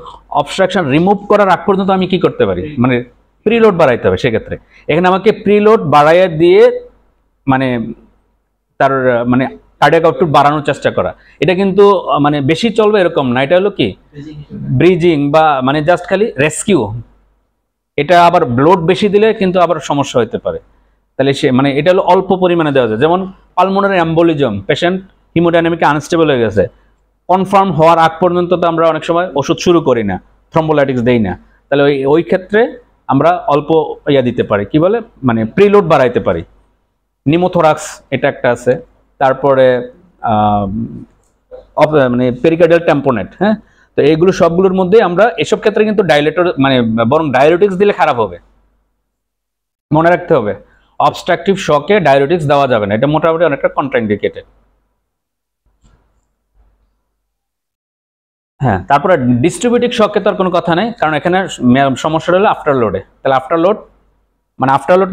অবস্ট্রাকশন রিমুভ করার আগ পর্যন্ত আমি কি করতে পারি? মানে প্রিলোড বাড়াইতে হবে। সেক্ষেত্রে এখানে আমাকে প্রিলোড বাড়াইয়া দিয়ে মানে তার মানে কার্ডিয়াক আউটপুট বাড়ানোর চেষ্টা করা, এটা কিন্তু মানে বেশি চলবে এরকম না। এটা হলো কি ব্রিজিং বা মানে জাস্ট খালি রেস্কিউ। এটা আবার ব্লড বেশি দিলে কিন্তু আবার সমস্যা হতে পারে। তাহলে সে মানে এটা হলো অল্প পরিমাণে দেওয়া যায়। যেমন pulmonary embolism, patient haemodynamic unstable হয়ে গেছে, কনফার্ম হওয়ার আগ পর্যন্ত তো আমরা অনেক সময় ওষুধ শুরু করি না, থ্রম্বোলাইটিক্স দেই না। তাহলে ওই ক্ষেত্রে আমরা অল্প ইয়া দিতে পারি, কি বলে মানে প্রিলোড বাড়াইতে পারি। নিমোথোরাক্স এটা একটা আছে, তারপরে মানে পেরিকার্ডিয়াল ট্যাম্পোনেট। হ্যাঁ, তো এইগুলো সবগুলোর মধ্যে আমরা এসব ক্ষেত্রে কিন্তু ডাইলেটর মানে বরং ডায়ারেটিক্স দিলে খারাপ হবে, মনে রাখতে হবে। অবস্ট্রাকটিভ শকে ডায়ারেটিক্স দেওয়া যাবে না, এটা মোটামুটি অনেকটা কন্ট্রাইন্ডিকেটেড। হ্যাঁ, তারপরে ডিস্ট্রিবিউটিভ শকে তো আর কোনো কথা নেই, কারণ এখানে সমস্যাটা হলো আফটারলোডে। তাহলে আফটারলোড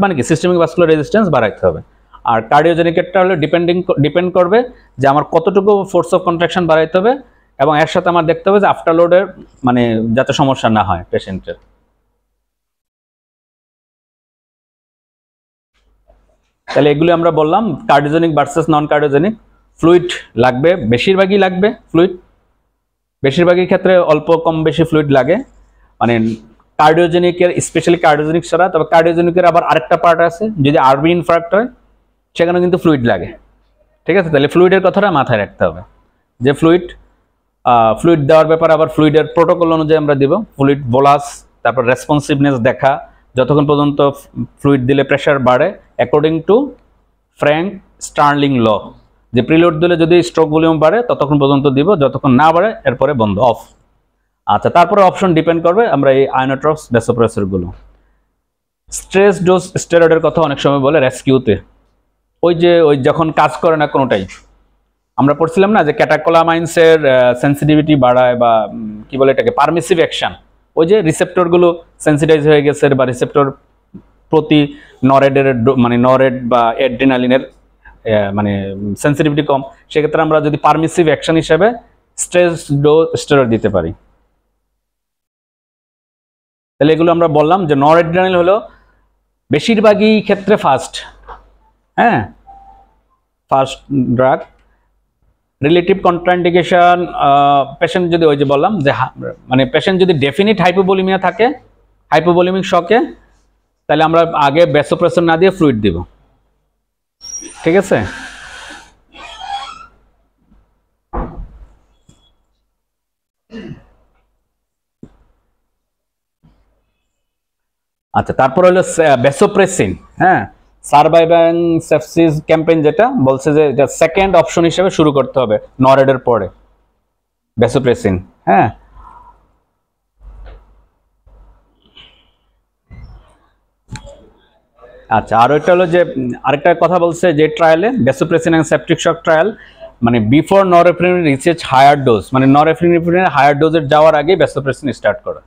মানে কি সিস্টেমিক ভাস্কুলার রেজিস্ট্যান্স বাড়াইতে হবে। আর কার্ডিওজেনিকেটটা হলো ডিপেন্ড করবে যে আমার কতটুকু ফোর্স অফ কন্ট্রাকশন বাড়াইতে হবে, এবং এর সাথে আমার দেখতে হবে যে আফটারলোডের মানে যাতে সমস্যা না হয় পেশেন্টের। তাহলে এগুলো আমরা বললাম কার্ডিওজেনিক ভার্সেস নন কার্ডিওজেনিক। ফ্লুইড লাগবে, বেশিরভাগই লাগবে ফ্লুইড, বেশিরভাগই ক্ষেত্রে অল্প কম বেশি ফ্লুইড লাগে। মানে কার্ডিওজেনিকের স্পেশালি কার্ডিওজেনিক ছাড়া, তবে কার্ডিওজেনিকের আবার আরেকটা পার্ট আছে, যদি আরবি ইনফ্রাক্ট হয় সেখানে কিন্তু ফ্লুইড লাগে। ঠিক আছে? তাহলে ফ্লুইডের কথাটা মাথায় রাখতে হবে যে ফ্লুইড দেওয়ার ব্যাপারে আবার ফ্লুইডের প্রোটোকল অনুযায়ী আমরা দিব। ফ্লুইড বোলাস তারপর রেসপন্সিভনেস দেখা, যতক্ষণ পর্যন্ত ফ্লুইড দিলে প্রেশার বাড়ে অ্যাকর্ডিং টু ফ্র্যাঙ্ক স্টার্লিং ল, যে প্রিলোড দিলে যদি স্ট্রোক ভলিউম বাড়ে ততক্ষণ পর্যন্ত দিব, যতক্ষণ না বাড়ে এরপরে বন্ধ অফ। আচ্ছা, তারপরে অপশন ডিপেন্ড করবে আমরা এই আয়োনোট্রপস ভ্যাসোপ্রেসরগুলো। স্ট্রেস ডোজ স্টেরয়েডের কথা অনেক সময় বলে রেস্কিউতে, ওই যখন কাজ করে না কোনোটাই, আমরা পড়ছিলাম না যে ক্যাটাকোলামাইন্সের সেন্সিটিভিটি বাড়ায় বা কি বলে এটাকে পারমিসিভ অ্যাকশন, ওই যে রিসেপ্টরগুলো সেন্সিটাইজ হয়ে গেছে বা রিসেপ্টর প্রতি নরেডের মানে নরেড বা অ্যাড্রিনালিনের মানে সেন্সিটিভিটি কম, সেক্ষেত্রে আমরা যদি পারমিসিভ অ্যাকশন হিসেবে স্ট্রেস ডোজ স্টেরয়েড দিতে পারি। তাহলে এগুলো আমরা বললাম যে নরএড্রিনালিন হলো বেশিরভাগই ক্ষেত্রে ফার্স্ট, হ্যাঁ first drug. Relative contraindication, patient যদি ওই যে বললাম যে মানে পেশেন্ট যদি ডেফিনিট হাইপোভলিমিয়া থাকে, হাইপোভলিমিক শকে, তাহলে আমরা আগে ভ্যাসোপ্রেসর না দিয়ে ফ্লুইড দিব, ঠিক আছে। আচ্ছা, তারপর হলো ভ্যাসোপ্রেসিন, হ্যাঁ সারভাইভাং সেপসিস ক্যাম্পেইন যেটা বলছে যে এটা সেকেন্ড অপশন হিসেবে শুরু করতে হবে নরেডের পরে ভ্যাসোপ্রেসিন, হ্যাঁ। আচ্ছা, আর একটা হলো যে আরেকটা কথা বলছে যে ট্রায়ালে vasopressin and septic shock trial, মানে before norepinephrine reaches higher dose, মানে নরএফ্রিনের হায়ার ডোজের যাওয়ার আগে ভ্যাসোপ্রেসিন স্টার্ট করা,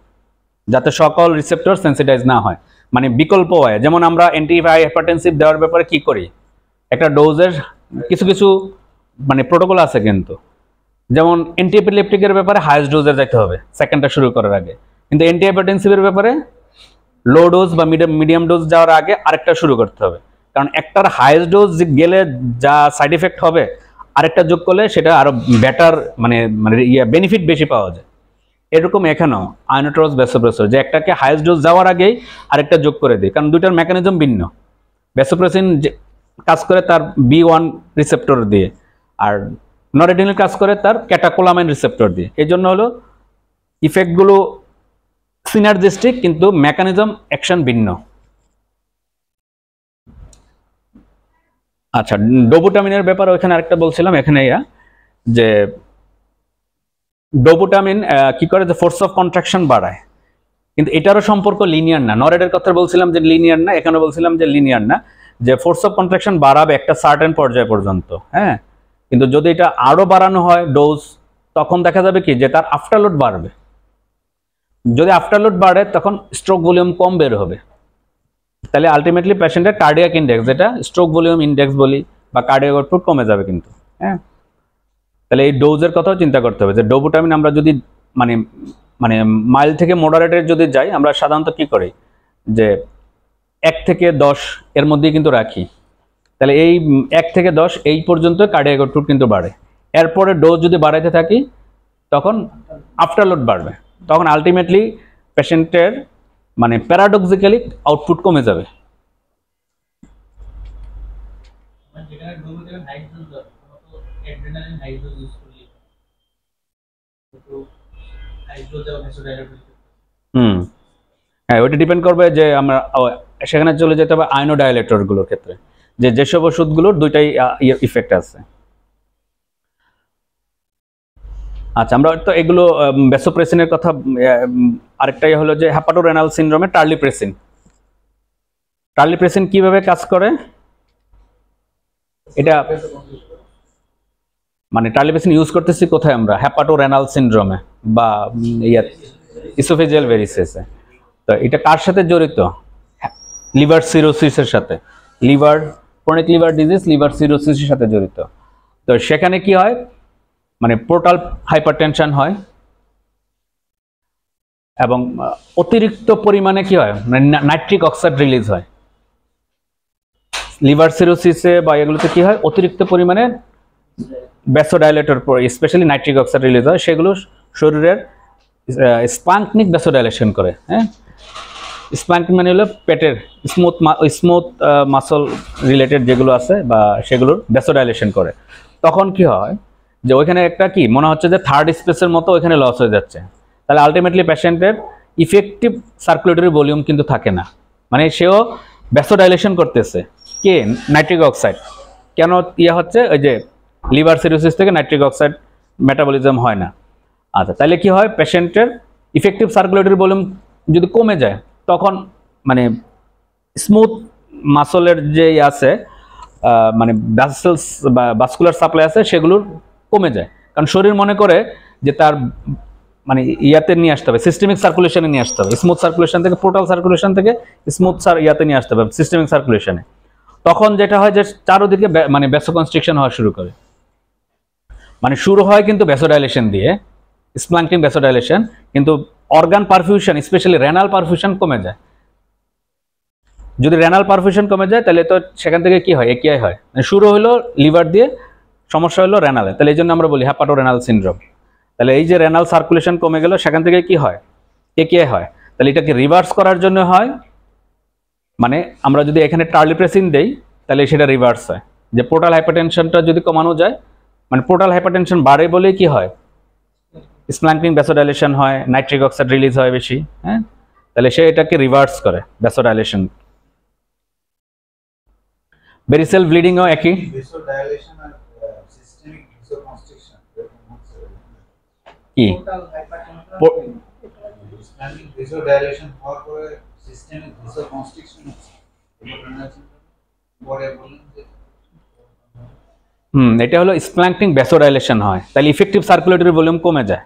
যাতে সকল রিসেপ্টর সেন্সিটাইজ না হয়। মানে বিকল্প হয়, যেমন আমরা অ্যান্টি হাইপারটেনসিভ দেওয়ার ব্যাপারে কি করি, একটা ডোজের কিছু মানে প্রোটোকল আছে কিন্তু, যেমন অ্যান্টি এপিলেপটিকের ব্যাপারে হাইয়েস্ট ডোজের যেতে হবে সেকেন্ডটা শুরু করার আগে, কিন্তু অ্যান্টি হাইপারটেনসিভের ব্যাপারে লো ডোজ বা মিডিয়াম ডোজ যাওয়ার আগে আরেকটা শুরু করতে হবে, কারণ একটার হাইয়েস্ট ডোজ গেলে যা সাইড ইফেক্ট হবে আরেকটা যোগ করলে সেটা আরো বেটার মানে মানে বেনিফিট বেশি পাওয়া যায়। এরকম এখানেও আয়োনোট্রপস ভ্যাসোপ্রেসর, যে একটাকে হাইয়েস্ট ডোজ যাওয়ার আগেই আরেকটা যোগ করে দিই, কারণ দুইটার মেকানিজম ভিন্ন। ভ্যাসোপ্রেসিন কাজ করে তার B1 রিসেপ্টর দিয়ে, আর নরএড্রিনালিন কাজ করে তার ক্যাটাকোলামাইন রিসেপ্টর দিয়ে, এই জন্য হলো ইফেক্টগুলো সিনার্জিস্টিক কিন্তু মেকানিজম অ্যাকশন ভিন্ন। আচ্ছা, ডোবুটামিনের ব্যাপারে ওইখানে আরেকটা বলছিলাম, এখানে যে ডোবুটামিন কি করে, যে ফোর্স অফ কন্ট্রাকশন বাড়ায়, কিন্তু এটারও সম্পর্ক লিনিয়ার না। নরেডের কথা বলছিলাম যে লিনিয়ার না, এখানে বলছিলাম যে লিনিয়ার না, যে ফোর্স অফ কন্ট্রাকশন বাড়াবে একটা সার্টেন পর্যায় পর্যন্ত, হ্যাঁ, কিন্তু যদি এটা আরো বাড়ানো হয় ডোজ, তখন দেখা যাবে কি যে তার আফটারলোড বাড়বে। যদি আফটারলোড বাড়ে তখন স্ট্রোক ভলিউম কম বের হবে, তাহলে আলটিমেটলি পেশেন্টের কার্ডিয়াক ইন্ডেক্স, যেটা স্ট্রোক ভলিউম ইন্ডেক্স বলি বা কার্ডিয়াক আউটপুট কমে যাবে কিন্তু, হ্যাঁ। তাহলে এই ডোজের কথাও চিন্তা করতে হবে, যে ডোবুটামিন আমরা যদি মানে মানে মাইল থেকে মডারেটের যদি যাই, আমরা সাধারণত কি করি যে 1 থেকে 10 এর মধ্যেই কিন্তু রাখি, তাহলে এই 1 থেকে 10 এই পর্যন্ত কার্ডিয়াক আউটপুট কিন্তু বাড়ে। এরপরে ডোজ যদি বাড়াইতে থাকি তখন আফটারলোড বাড়বে, তখন আলটিমেটলি পেশেন্টের মানে প্যারাডক্সিক্যালি আউটপুট কমে যাবে। হ্যাঁ, ওইটা ডিপেন্ড করবে যে আমরা সেখানে চলে যেতে হবে আয়োনোডাইলেটরগুলোর ক্ষেত্রে, যেসব ওষুধগুলোর দুইটাই ইফেক্ট আছে। আচ্ছা, আমরা তো এগুলো ভ্যাসোপ্রেসিনের কথা, আরেকটাই হলো যে হেপাটোরেনাল সিনড্রোমে টার্লিপ্রেসিন। টার্লিপ্রেসিন কিভাবে কাজ করে, এটা মানে টার্লিপ্রেসিন ইউজ করতেছি কোথায় আমরা, হেপাটোরেনাল সিনড্রোমে বা ইসোফেজিয়াল ভেরিসেসে। তো এটা কার সাথে জড়িত, লিভার সিরোসিসের সাথে, liver chronic liver disease liver সিরোসিসের সাথে জড়িত। তো সেখানে কি হয়, মানে পোর্টাল হাইপারটেনশন হয় এবং অতিরিক্ত পরিমাণে কি হয়, মানে নাইট্রিক অক্সাইড রিলিজ হয়। লিভার সিরোসিসে বা এগুলোতে কি হয়, অতিরিক্ত পরিমাণে ভ্যাসোডাইলেটর স্পেশালি নাইট্রিক অক্সাইড রিলিজ হয়, সেগুলো শরীরের স্পাঙ্কনিক ভ্যাসোডাইলেশন করে, হ্যাঁ। স্পাঙ্কনিক মানে হলো পেটের স্মুথ মাসল রিলেটেড যেগুলো আছে বা সেগুলোর ভ্যাসোডাইলেশন করে। তখন কি হয় যে ওইখানে একটা কি মনে হচ্ছে যে থার্ড স্পেসের মতো ওইখানে লস হয়ে যাচ্ছে, তাহলে আলটিমেটলি পেশেন্টের ইফেক্টিভ সার্কুলেটরি ভলিউম কিন্তু থাকে না, মানে সেও ভ্যাসোডাইলেশন করতেছে। কে? Nitric oxide. কেন ইয়ে হচ্ছে? ওই যে লিভার সিরোসিস থেকে নাইট্রিক অক্সাইড মেটাবলিজম হয় না। আচ্ছা, তাহলে কি হয়? পেশেন্টের ইফেক্টিভ সার্কুলেটরি ভলিউম যদি কমে যায় তখন মানে স্মুথ মাসলের যে আছে মানে ভ্যাসেলস বা ভাস্কুলার সাপ্লাই আছে সেগুলোর কমে যায়, কারণ শরীর মনে করে যে তার মানে ইয়াতে নিয়ে আসতে হবে, সিস্টেমিক সার্কুলেশনে নিয়ে আসতে হবে, স্মুথ সার্কুলেশন থেকে পোর্টাল সার্কুলেশন থেকে স্মুথ ইয়াতে নিয়ে আসতে হবে সিস্টেমিক সার্কুলেশনে। তখন যেটা হয় যে চারোদিকে মানে ভ্যাসোকনস্ট্রিকশন হওয়া শুরু করে, মানে শুরু হয় কিন্তু ভ্যাসোডাইলেশন দিয়ে, স্প্ল্যাঙ্কিং ভ্যাসোডাইলেশন, কিন্তু organ perfusion specially renal perfusion কমে যায়। যদি রেনাল পারফিউশন কমে যায় তাহলে তো সেখান থেকে কি হয়? একিআই হয়, মানে শুরু হলো লিভার দিয়ে, সমস্যা হলো রেনালে, তাহলে এই জন্য আমরা বলি হ্যাপাটো রেনাল সিনড্রোম। তাহলে এই যে রেনাল সার্কুলেশন কমে গেল সেখান থেকে কি হয়? একিআই হয়। তাহলে এটাকে রিভার্স করার জন্য হয়, মানে আমরা যদি এখানে টার্লিপ্রেসিন দেই তাহলে সেটা রিভার্স হয়, যে পোর্টাল হাইপারটেনশনটা যদি কমানো যায়, মানে পোর্টাল হাইপারটেনশন বাড়ে বলেই কি হয়? স্প্ল্যাঙ্কিং ভ্যাসোডাইলেশন হয়, নাইট্রিক অক্সাইড রিলিজ হয় বেশি, হ্যাঁ, তাহলে সে এটাকে রিভার্স করে ভ্যাসোডাইলেশন। বেরিসেল ব্লিডিংও একই। ভেসোডাইলেশন আর সিস্টেমিক ভেসোকনস্ট্রিকশন এরকম হচ্ছে কি? টোটাল হাইপারটেনশন সিস্টেমিক ভেসোডাইলেশন হওয়ার পরে সিস্টেমিক ভেসোকনস্ট্রিকশন হচ্ছে পরে বলেন যে এটা হলো স্প্ল্যাঙ্কিং ভ্যাসোডাইলেশন হয়, তাহলে ইফেক্টিভ সার্কুলেটরি ভলিউম কমে যায়।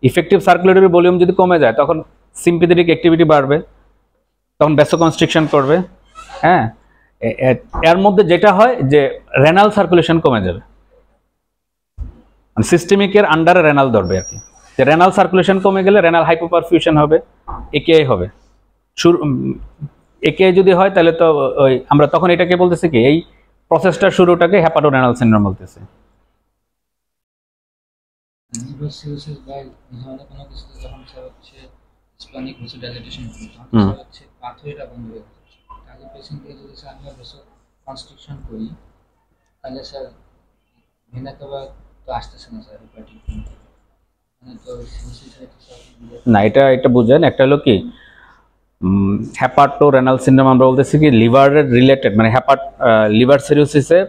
ইফেক্টিভ সার্কুলেটরি ভলিউম যদি কমে যায় তখন সিম্পাথেটিক অ্যাক্টিভিটি বাড়বে, তখন ভ্যাসোকনস্ট্রিকশন করবে, হ্যাঁ। এর মধ্যে যেটা হয় যে রেনাল সার্কুলেশন কমে যাবে, মানে সিস্টেমিকের আন্ডারে রেনাল ধরবে আর কি। যে রেনাল সার্কুলেশন কমে গেলে রেনাল হাইপোপারফিউশন হবে, একেআই হবে। একেআই যদি হয় তাহলে তো ওই আমরা তখন এটাকে বলতেছি কি, এই প্রসেসটার শুরুটাকে হ্যাপাটো রেনাল সিনড্রোম বলতেছে। লিভার সিরোসিস বা এই ধরনের কোনো কিছুতে যখন স্যার হচ্ছে স্প্ল্যানিক ভেসোডাইলেটেশন হয় তখন স্যার হচ্ছে পাথওয়েটা বন্ধ হয়ে যাচ্ছে। তাহলে পেশেন্টকে যদি স্যার আমরা ভেসোকনস্ট্রিকশন করি তাহলে স্যার ভেনাতে বা তো আসতেছে না স্যার হেপাটিক মানে তো সিরোসিস হয়তো স্যার না, এটা বুঝেন, একটা হলো কি হ্যাপাটো রেনাল সিনড্রোম আমরা বলতেছি কি লিভারের রিলেটেড, মানে লিভার সিরোসিসে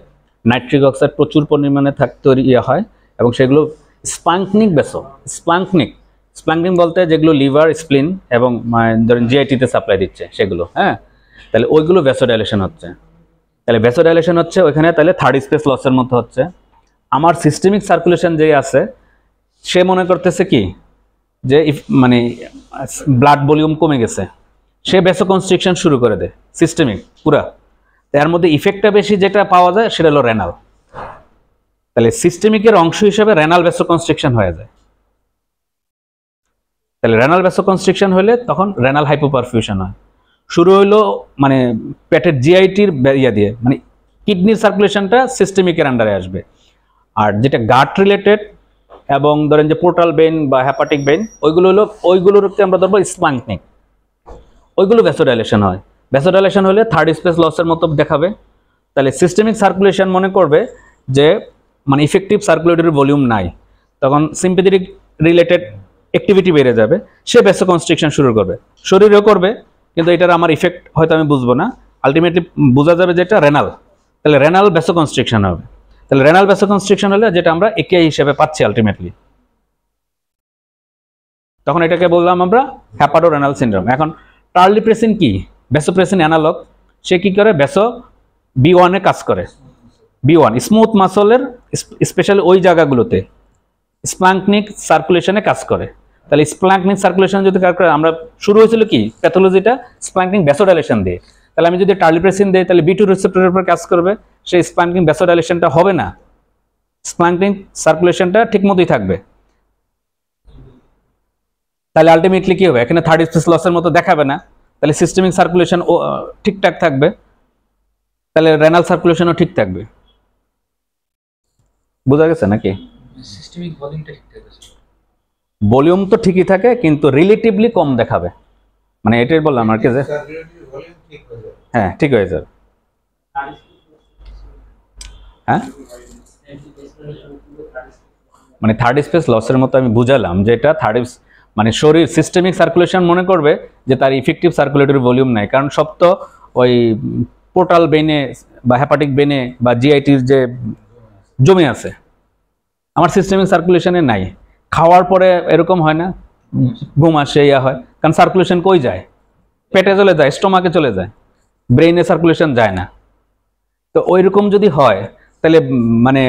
নাইট্রিক অক্সাইড প্রচুর পরিমাণে তৈরি হয়, এবং সেগুলো স্প্ল্যাঙ্কনিক স্প্ল্যাঙ্কিং বলতে যেগুলো লিভার, স্প্লিন এবং ধরেন জিআইটিতে সাপ্লাই দিচ্ছে সেগুলো, হ্যাঁ। তাহলে ওইগুলো ভ্যাসোডাইলেশন হচ্ছে, তাহলে ভ্যাসোডাইলেশন হচ্ছে ওইখানে, তাহলে থার্ড স্পেস লসের মতো হচ্ছে। আমার সিস্টেমিক সার্কুলেশন যে আছে সে মনে করতেছে কি যে মানে ব্লাড ভলিউম কমে গেছে, সে ভ্যাসোকনস্ট্রিকশন শুরু করে দেয় সিস্টেমিক পুরা। এর মধ্যে ইফেক্টটা বেশি যেটা পাওয়া যায় সেটা হলো রেনাল, তাহলে সিস্টেমিকের অংশ হিসেবে রেনাল ভ্যাসোকনস্ট্রিকশন হয়ে যায়। তাহলে রেনাল ভ্যাসোকনস্ট্রিকশন হলে তখন রেনাল হাইপোপারফিউশন হয়। শুরু হইলো মানে পেটের জিআইটির ইয়া দিয়ে, মানে কিডনির সার্কুলেশনটা সিস্টেমিকের আন্ডারে আসবে, আর যেটা গাট রিলেটেড এবং ধরেন যে পোর্টাল বেইন বা হ্যাপাটিক বেইন ওইগুলোকে আমরা ধরবো স্প্ল্যাঙ্কনিক, ওইগুলো ভ্যাসোডাইলেশন হয়। ভ্যাসোডাইলেশন হলে থার্ড স্পেস লসের মতো দেখাবে। তাহলে সিস্টেমিক সার্কুলেশন মনে করবে যে মানে ইফেক্টিভ সার্কুলেটরি ভলিউম নাই, তখন সিম্প্যাথেটিক রিলেটেড অ্যাক্টিভিটি বেড়ে যাবে, সে ভ্যাসোকনস্ট্রিকশন শুরু করবে, শরীরেও করবে, কিন্তু এটার আমার ইফেক্ট হয়তো আমি বুঝবো না, আলটিমেটলি বোঝা যাবে যেটা রেনাল, তাহলে রেনাল ভ্যাসোকনস্ট্রিকশন হবে। তাহলে রেনাল ভ্যাসোকনস্ট্রিকশন হলে যেটা আমরা একেআই হিসেবে পাচ্ছি আলটিমেটলি, তখন এটাকে বললাম আমরা হ্যাপাটো রেনাল সিনড্রোম। এখন টার্লিপ্রেসিন কি? ভ্যাসোপ্রেসিন অ্যানালগ, সে কি করে? ভ্যাসো B1 এ কাজ করে। B1 স্মুথ মাসলের স্পেশালি ওই জায়গাগুলোতে স্প্ল্যাঙ্কনিক সার্কুলেশনে কাজ করে। তাহলে স্প্ল্যাঙ্কনিক সার্কুলেশন যদি কাজ করে, আমরা শুরু হয়েছিল কি প্যাথোলজিটা স্প্ল্যাঙ্কনিক ভ্যাসোডাইলেশন দিয়ে, তাহলে আমি যদি টার্লিপ্রেসিন দিই তাহলে B2 রিসেপ্টরের উপর কাজ করবে, সেই স্প্ল্যাঙ্কনিক ভ্যাসোডাইলেশনটা হবে না, স্প্ল্যাঙ্কনিক সার্কুলেশনটা ঠিক মতোই থাকবে। তাহলে আলটিমেটলি কি হবে? এখানে থার্ড স্পেস লসের মতো দেখাবে না, তাহলে সিস্টেমিক সার্কুলেশন ঠিকঠাক থাকবে, তাহলে রেনাল সার্কুলেশনও ঠিক থাকবে। বোঝা গেছে নাকি? সিস্টেমিক ভলিউমটা ঠিক থাকে স্যার। ভলিউম তো ঠিকই থাকে কিন্তু রিলেটিভলি কম দেখাবে, মানে এটাই বললাম আর কি যে সার্কুলেটরি ভলিউম ঠিক হয়ে যাবে। হ্যাঁ ঠিক হয়ে যাবে। হ্যাঁ মানে থার্ড স্পেস লসের মতো আমি বুঝালাম যে এটা মানে শরীর সিস্টেমিক সার্কুলেশন মনে করবে যে তার ইফেক্টিভ সার্কুলেটরি ভলিউম নাই, কারণ সব তো ওই পোর্টাল বেনে বা হেপাটিক বেনে বা জিআইটির যে জমে আছে, আমার সিস্টেমিক সার্কুলেশনে নাই। খাওয়ার পরে এরকম হয় না, ঘুম আসে, ইয়া হয়, কারণ সার্কুলেশন কই যায়? পেটে চলে যায়, স্টোমাকে চলে যায়, ব্রেইনে সার্কুলেশন যায় না। তো ওই রকম যদি হয় তাহলে মানে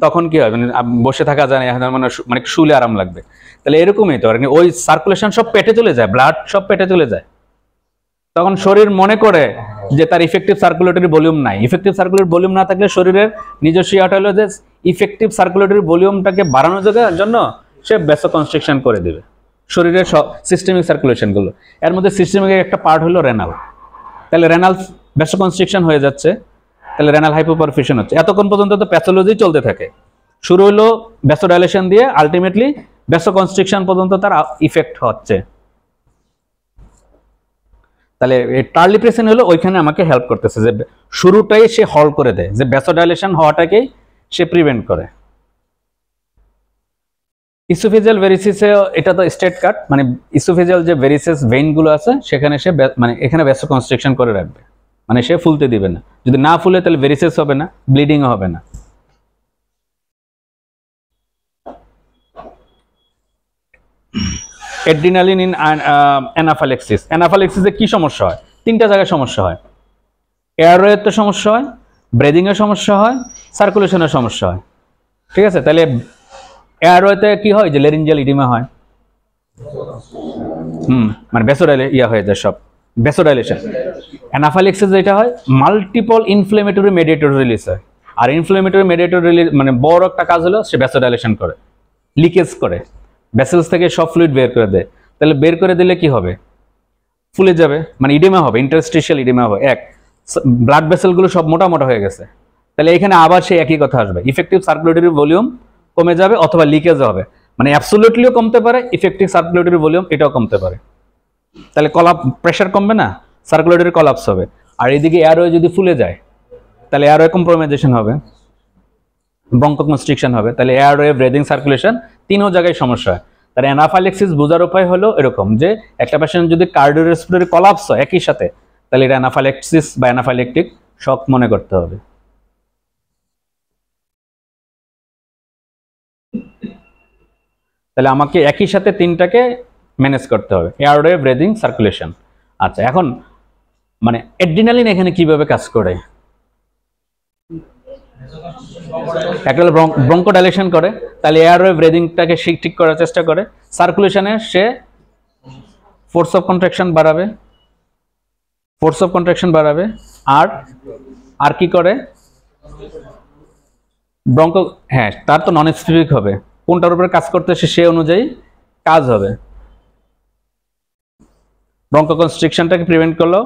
তখন কি হয়, মানে বসে থাকা যায় না, মানে শুলে আরাম লাগবে। তাহলে এরকমই তো আর কি, ওই সার্কুলেশন সব পেটে চলে যায়, ব্লাড সব পেটে চলে যায়, তখন শরীর মনে করে যে তার ইফেক্টিভ সার্কুলেটরি ভলিউম নাই। ইফেক্টিভ সার্কুলেটরি ভলিউম না থাকলে শরীরের নিজস্ব ইয়াটা হলো যে ইফেক্টিভ সার্কুলেটরি ভলিউমটাকে বাড়ানোর জন্য সে ভ্যাসোকনস্ট্রিকশন করে দেবে শরীরের সব সিস্টেমিক সার্কুলেশনগুলো। এর মধ্যে সিস্টেমিক একটা পার্ট হলো রেনাল। তাহলে রেনাল ভ্যাসোকনস্ট্রিকশন হয়ে যাচ্ছে, তাহলে রেনাল হাইপোপারফিউশন হচ্ছে। এতক্ষণ পর্যন্ত তো প্যাথোলজি চলতে থাকে, শুরু হলো ভ্যাসোডাইলেশন দিয়ে, আলটিমেটলি ভ্যাসোকনস্ট্রিকশন পর্যন্ত তার ইফেক্ট হচ্ছে। তাহলে এই টার্লি প্রেসিন হলো ওইখানে আমাকে হেল্প করতেছে, যে শুরুটাই সে হল করে দেয়, যে ভ্যাসোডাইলেশন হওয়াটাকেই সে প্রিভেন্ট করে। ইসোফেজিয়াল ভেরিসিসে এটা তো স্ট্রেট কাট, মানে ইসোফেজিয়াল যে ভেরিসিস ভেইনগুলো আছে সেখানে সে মানে এখানে ভ্যাসোকনস্ট্রিকশন করে রাখবে, মানে সে ফুলতে দিবে না। যদি না ফুলে তাহলে ভেরিসিস হবে না, ব্লিডিংও হবে না। Adrenaline in anaphylaxis. অ্যানাফাইল্যাক্সিসে কি সমস্যা হয়? তিনটা জায়গায় সমস্যা হয়। এয়ারওয়ের তো সমস্যা হয়, ব্রিদিংয়ের সমস্যা হয়, সার্কুলেশনের সমস্যা হয়। ঠিক আছে, তাহলে এয়ারওয়েতে কি হয়, যে লেরিঞ্জিয়াল ইডিমা হয়, মানে ইয়া হয়ে যায় সব, ভ্যাসোডাইলেশন। অ্যানাফাইল্যাক্সিস যেটা হয়, মাল্টিপল ইনফ্লেমেটরি মেডিয়েটর রিলিজ হয়। আর ইনফ্লেমেটরি মেডিয়েটর রিলিজ মানে বড় একটা কাজ হলো সে ভ্যাসোডাইলেশন করে, লিকেজ করে, ভেসেলস থেকে সব ফ্লুইড বের করে দেয়। তাহলে বের করে দিলে কি হবে? ফুলে যাবে, মানে ইডিমা হবে, ইন্টারস্টিশিয়াল ইডিমা হবে। এক, ব্লাড ভেসেলগুলো সব মোটা মোটা হয়ে গেছে। তাহলে এখানে আবার সেই একই কথা আসবে, ইফেক্টিভ সার্কুলেটরি ভলিউম কমে যাবে অথবা লিকেজ হবে, মানে অ্যাবসলিউটলিও কমতে পারে, ইফেক্টিভ সার্কুলেটরি ভলিউম এটাও কমতে পারে। তাহলে প্রেশার কমবে না, সার্কুলেটরি কলাপস হবে। আর এদিকে এয়ারওয়ে যদি ফুলে যায় তাহলে এয়ারওয়ে কম্প্রোমাইজেশন হবে, ব্রঙ্কোকনস্ট্রিকশন হবে। তাহলে এয়ারওয়ে, ব্রিদিং, সার্কুলেশন তিনও জায়গায় সমস্যা হয়। তার অ্যানাফাইল্যাক্সিস বোঝার উপায় হলো এরকম, যে একটা পেশেন্ট যদি কার্ডিওরেসপিরেটরি কলাপস হয় একই সাথে, তাহলে এটা অ্যানাফাইল্যাক্সিস বা অ্যানাফাইল্যাকটিক শক মনে করতে হবে। তাহলে আমাকে একই সাথে তিনটাকে ম্যানেজ করতে হবে, এয়ারওয়ে, ব্রিদিং, সার্কুলেশন। আচ্ছা, এখন মানে অ্যাড্রিনালিন এখানে কিভাবে কাজ করে? একটা হলো ব্রঙ্কোডাইলেশন করে, তাহলে এয়ারওয়ে ব্রিদিংটাকে ঠিক করার চেষ্টা করে। সার্কুলেশনে সে ফোর্স অফ কন্ট্রাকশন বাড়াবে, আর কি করে? হ্যাঁ, তার তো নন স্পেসিফিক হবে, কোনটার উপরে কাজ করতেছে সে অনুযায়ী কাজ হবে। ব্রঙ্কোকনস্ট্রিকশনটাকে প্রিভেন্ট করলো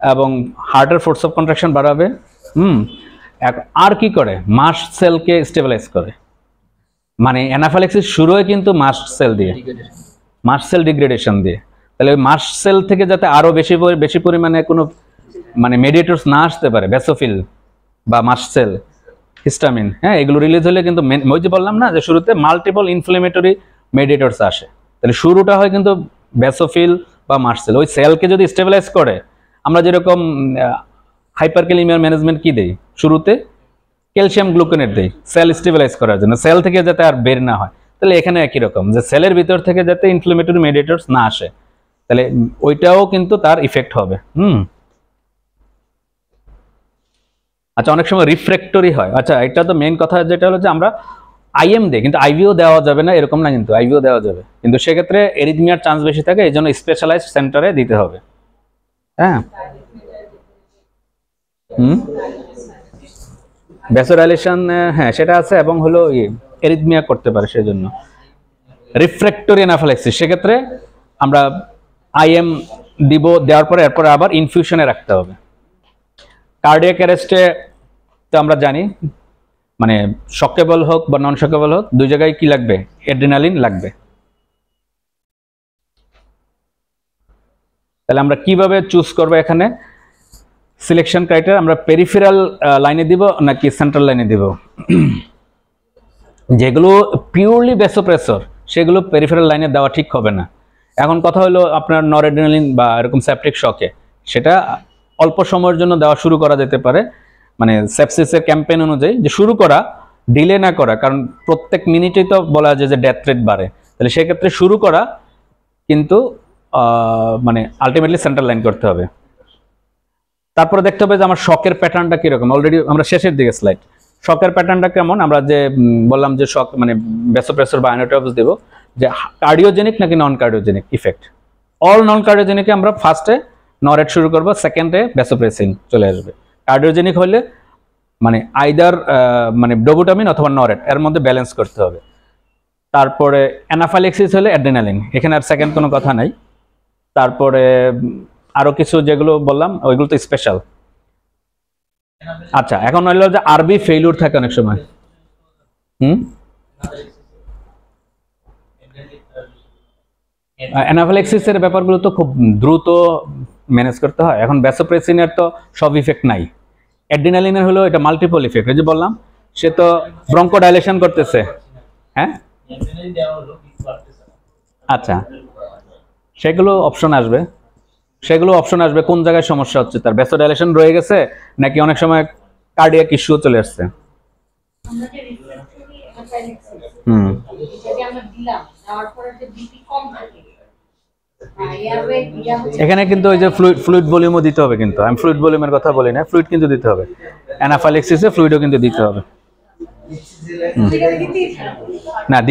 এবং হার্টের ফোর্স অফ কন্ট্রাকশন বাড়াবে। আর কি করে? মাস্ট সেলকে স্টেবিলাইজ করে। মানে অ্যানাফাইল্যাক্সিস শুরু হয় কিন্তু মাস্ট সেল দিয়ে, মাস্ট সেল ডিগ্রেডেশন দিয়ে। তাহলে মাস্ট সেল থেকে যাতে আরো বেশি পরিমাণে কোনো মানে মেডিয়েটরস না আসতে পারে, ব্যাসোফিল বা মাস্ট সেল, হিস্টামিন, হ্যাঁ, এগুলো রিলিজ হলে কিন্তু ওই যে বললাম না যে শুরুতে মাল্টিপল ইনফ্লেমেটরি মেডিয়েটরস আসে। তাহলে শুরুটা হয় কিন্তু ব্যাসোফিল বা মাস্ট সেল। ওই সেলকে যদি স্টেবিলাইজ করে, আমরা যেরকম হাইপারক্যালিমিয়ার ম্যানেজমেন্ট কি দেই, শুরুতে ক্যালসিয়াম গ্লুকোনেট দেই সেল স্টেবিলাইজ করার জন্য, সেল থেকে যাতে আর বের না হয়। তাহলে এখানে একই রকম, যে সেলের ভিতর থেকে যাতে ইনফ্লেমেটরি মেডিয়েটরস না আসে, তাহলে ওইটাও কিন্তু তার ইফেক্ট হবে। আচ্ছা, অনেক সময় রিফ্র্যাক্টরি হয়। আচ্ছা, এটা তো মেইন কথা, যেটা হলো যে আমরা আইএম দেই, কিন্তু আইভিও দেওয়া যাবে না এরকম না, কিন্তু আইভিও দেওয়া যাবে, কিন্তু সেক্ষেত্রে এরিথমিয়ার চান্স বেশি থাকে, এই জন্য স্পেশালাইজড সেন্টারে দিতে হবে। হ্যাঁ, ভ্যাসোডাইলেশন, হ্যাঁ সেটা আছে, এবং হলো এরিথমিয়া করতে পারে, সেজন্য রিফ্র্যাক্টরি অ্যানাফাইল্যাক্সিস সেক্ষেত্রে আমরা আইএম দিব, দেওয়ার পরে এরপরে আবার ইনফিউশনে রাখতে হবে। কার্ডিয়াক অ্যারেস্টে তো আমরা জানি, মানে শকেবল হোক বা নন শকেবল হোক, দুই জায়গায় কি লাগবে? অ্যাড্রিনালিন লাগবে। তাহলে আমরা কিভাবে চুজ করব? এখানে সিলেকশন ক্রাইটেরিয়া আমরা পেরিফেরাল লাইনে দিব নাকি সেন্ট্রাল লাইনে দিব? যেগুলো পিওরলি ভ্যাসোপ্রেসর সেগুলো পেরিফেরাল লাইনে দেওয়া ঠিক হবে না, এখন কথা হলো আপনার নরএড্রিনালিন বা এরকম সেপটিক শকে, সেটা অল্প সময়ের জন্য দেওয়া শুরু করা যেতে পারে, মানে সেপসিসের ক্যাম্পেইন অনুযায়ী যে শুরু করা, ডিলে না করা, কারণ প্রত্যেক মিনিটেই তো বলা যায় যে ডেথ রেট বাড়ে, তাহলে সেক্ষেত্রে শুরু করা, কিন্তু মানে আলটিমেটলি সেন্ট্রাল লাইন করতে হবে। তারপরে দেখতে হবে যে আমার শকের প্যাটার্নটা কিরকম। অলরেডি আমরা শেষের দিকে স্লাইড, শকের প্যাটার্নটা কেমন, আমরা যে বললাম যে শক মানে ভ্যাসোপ্রেসর বা আয়োনোট্রপস দেব, যে কার্ডিওজেনিক নাকি নন কার্ডিওজেনিক ইফেক্ট। অল নন কার্ডিওজেনিকে আমরা ফার্স্টে নরেট শুরু করবো, সেকেন্ডে ভ্যাসোপ্রেসিন চলে আসবে। কার্ডিওজেনিক হলে মানে আইদার মানে ডোবুটামিন অথবা নরেট, এর মধ্যে ব্যালেন্স করতে হবে। তারপরে অ্যানাফাইল্যাক্সিস হলে অ্যাড্রিনালিন, এখানে আর সেকেন্ড কোনো কথা নাই। তারপরে আরো কিছু যেগুলো বললাম ওইগুলো তো স্পেশাল। আচ্ছা, এখন হলো যে আরবি ফেইলিউর থাকে অনেক সময়। অ্যানাফাইল্যাক্সিসের ব্যাপারগুলো তো খুব দ্রুত ম্যানেজ করতে হয়। এখন ভ্যাসোপ্রেসিনের তো সব ইফেক্ট নাই, অ্যাড্রিনালিনের হলো এটা মাল্টিপল ইফেক্ট। এই যে বললাম সে তো ব্রঙ্কোডাইলেশন করতেছে, হ্যাঁ। আচ্ছা, সেগুলো অপশন আসবে, কোন জায়গায় সমস্যা হচ্ছে তার, ভ্যাসোডাইলেশন রয়ে গেছে নাকি অনেক সময় কার্ডিয়াক ইস্যু চলে আসছে। এখানে কিন্তু ওই যে ফ্লুইড ভলিউমও দিতে হবে, কিন্তু আমি ফ্লুইড ভলিউমের কথা বলি না, ফ্লুইড কিন্তু দিতে হবে। অ্যানাফাইল্যাক্সিসে ফ্লুইডও কিন্তু দিতে হবে। না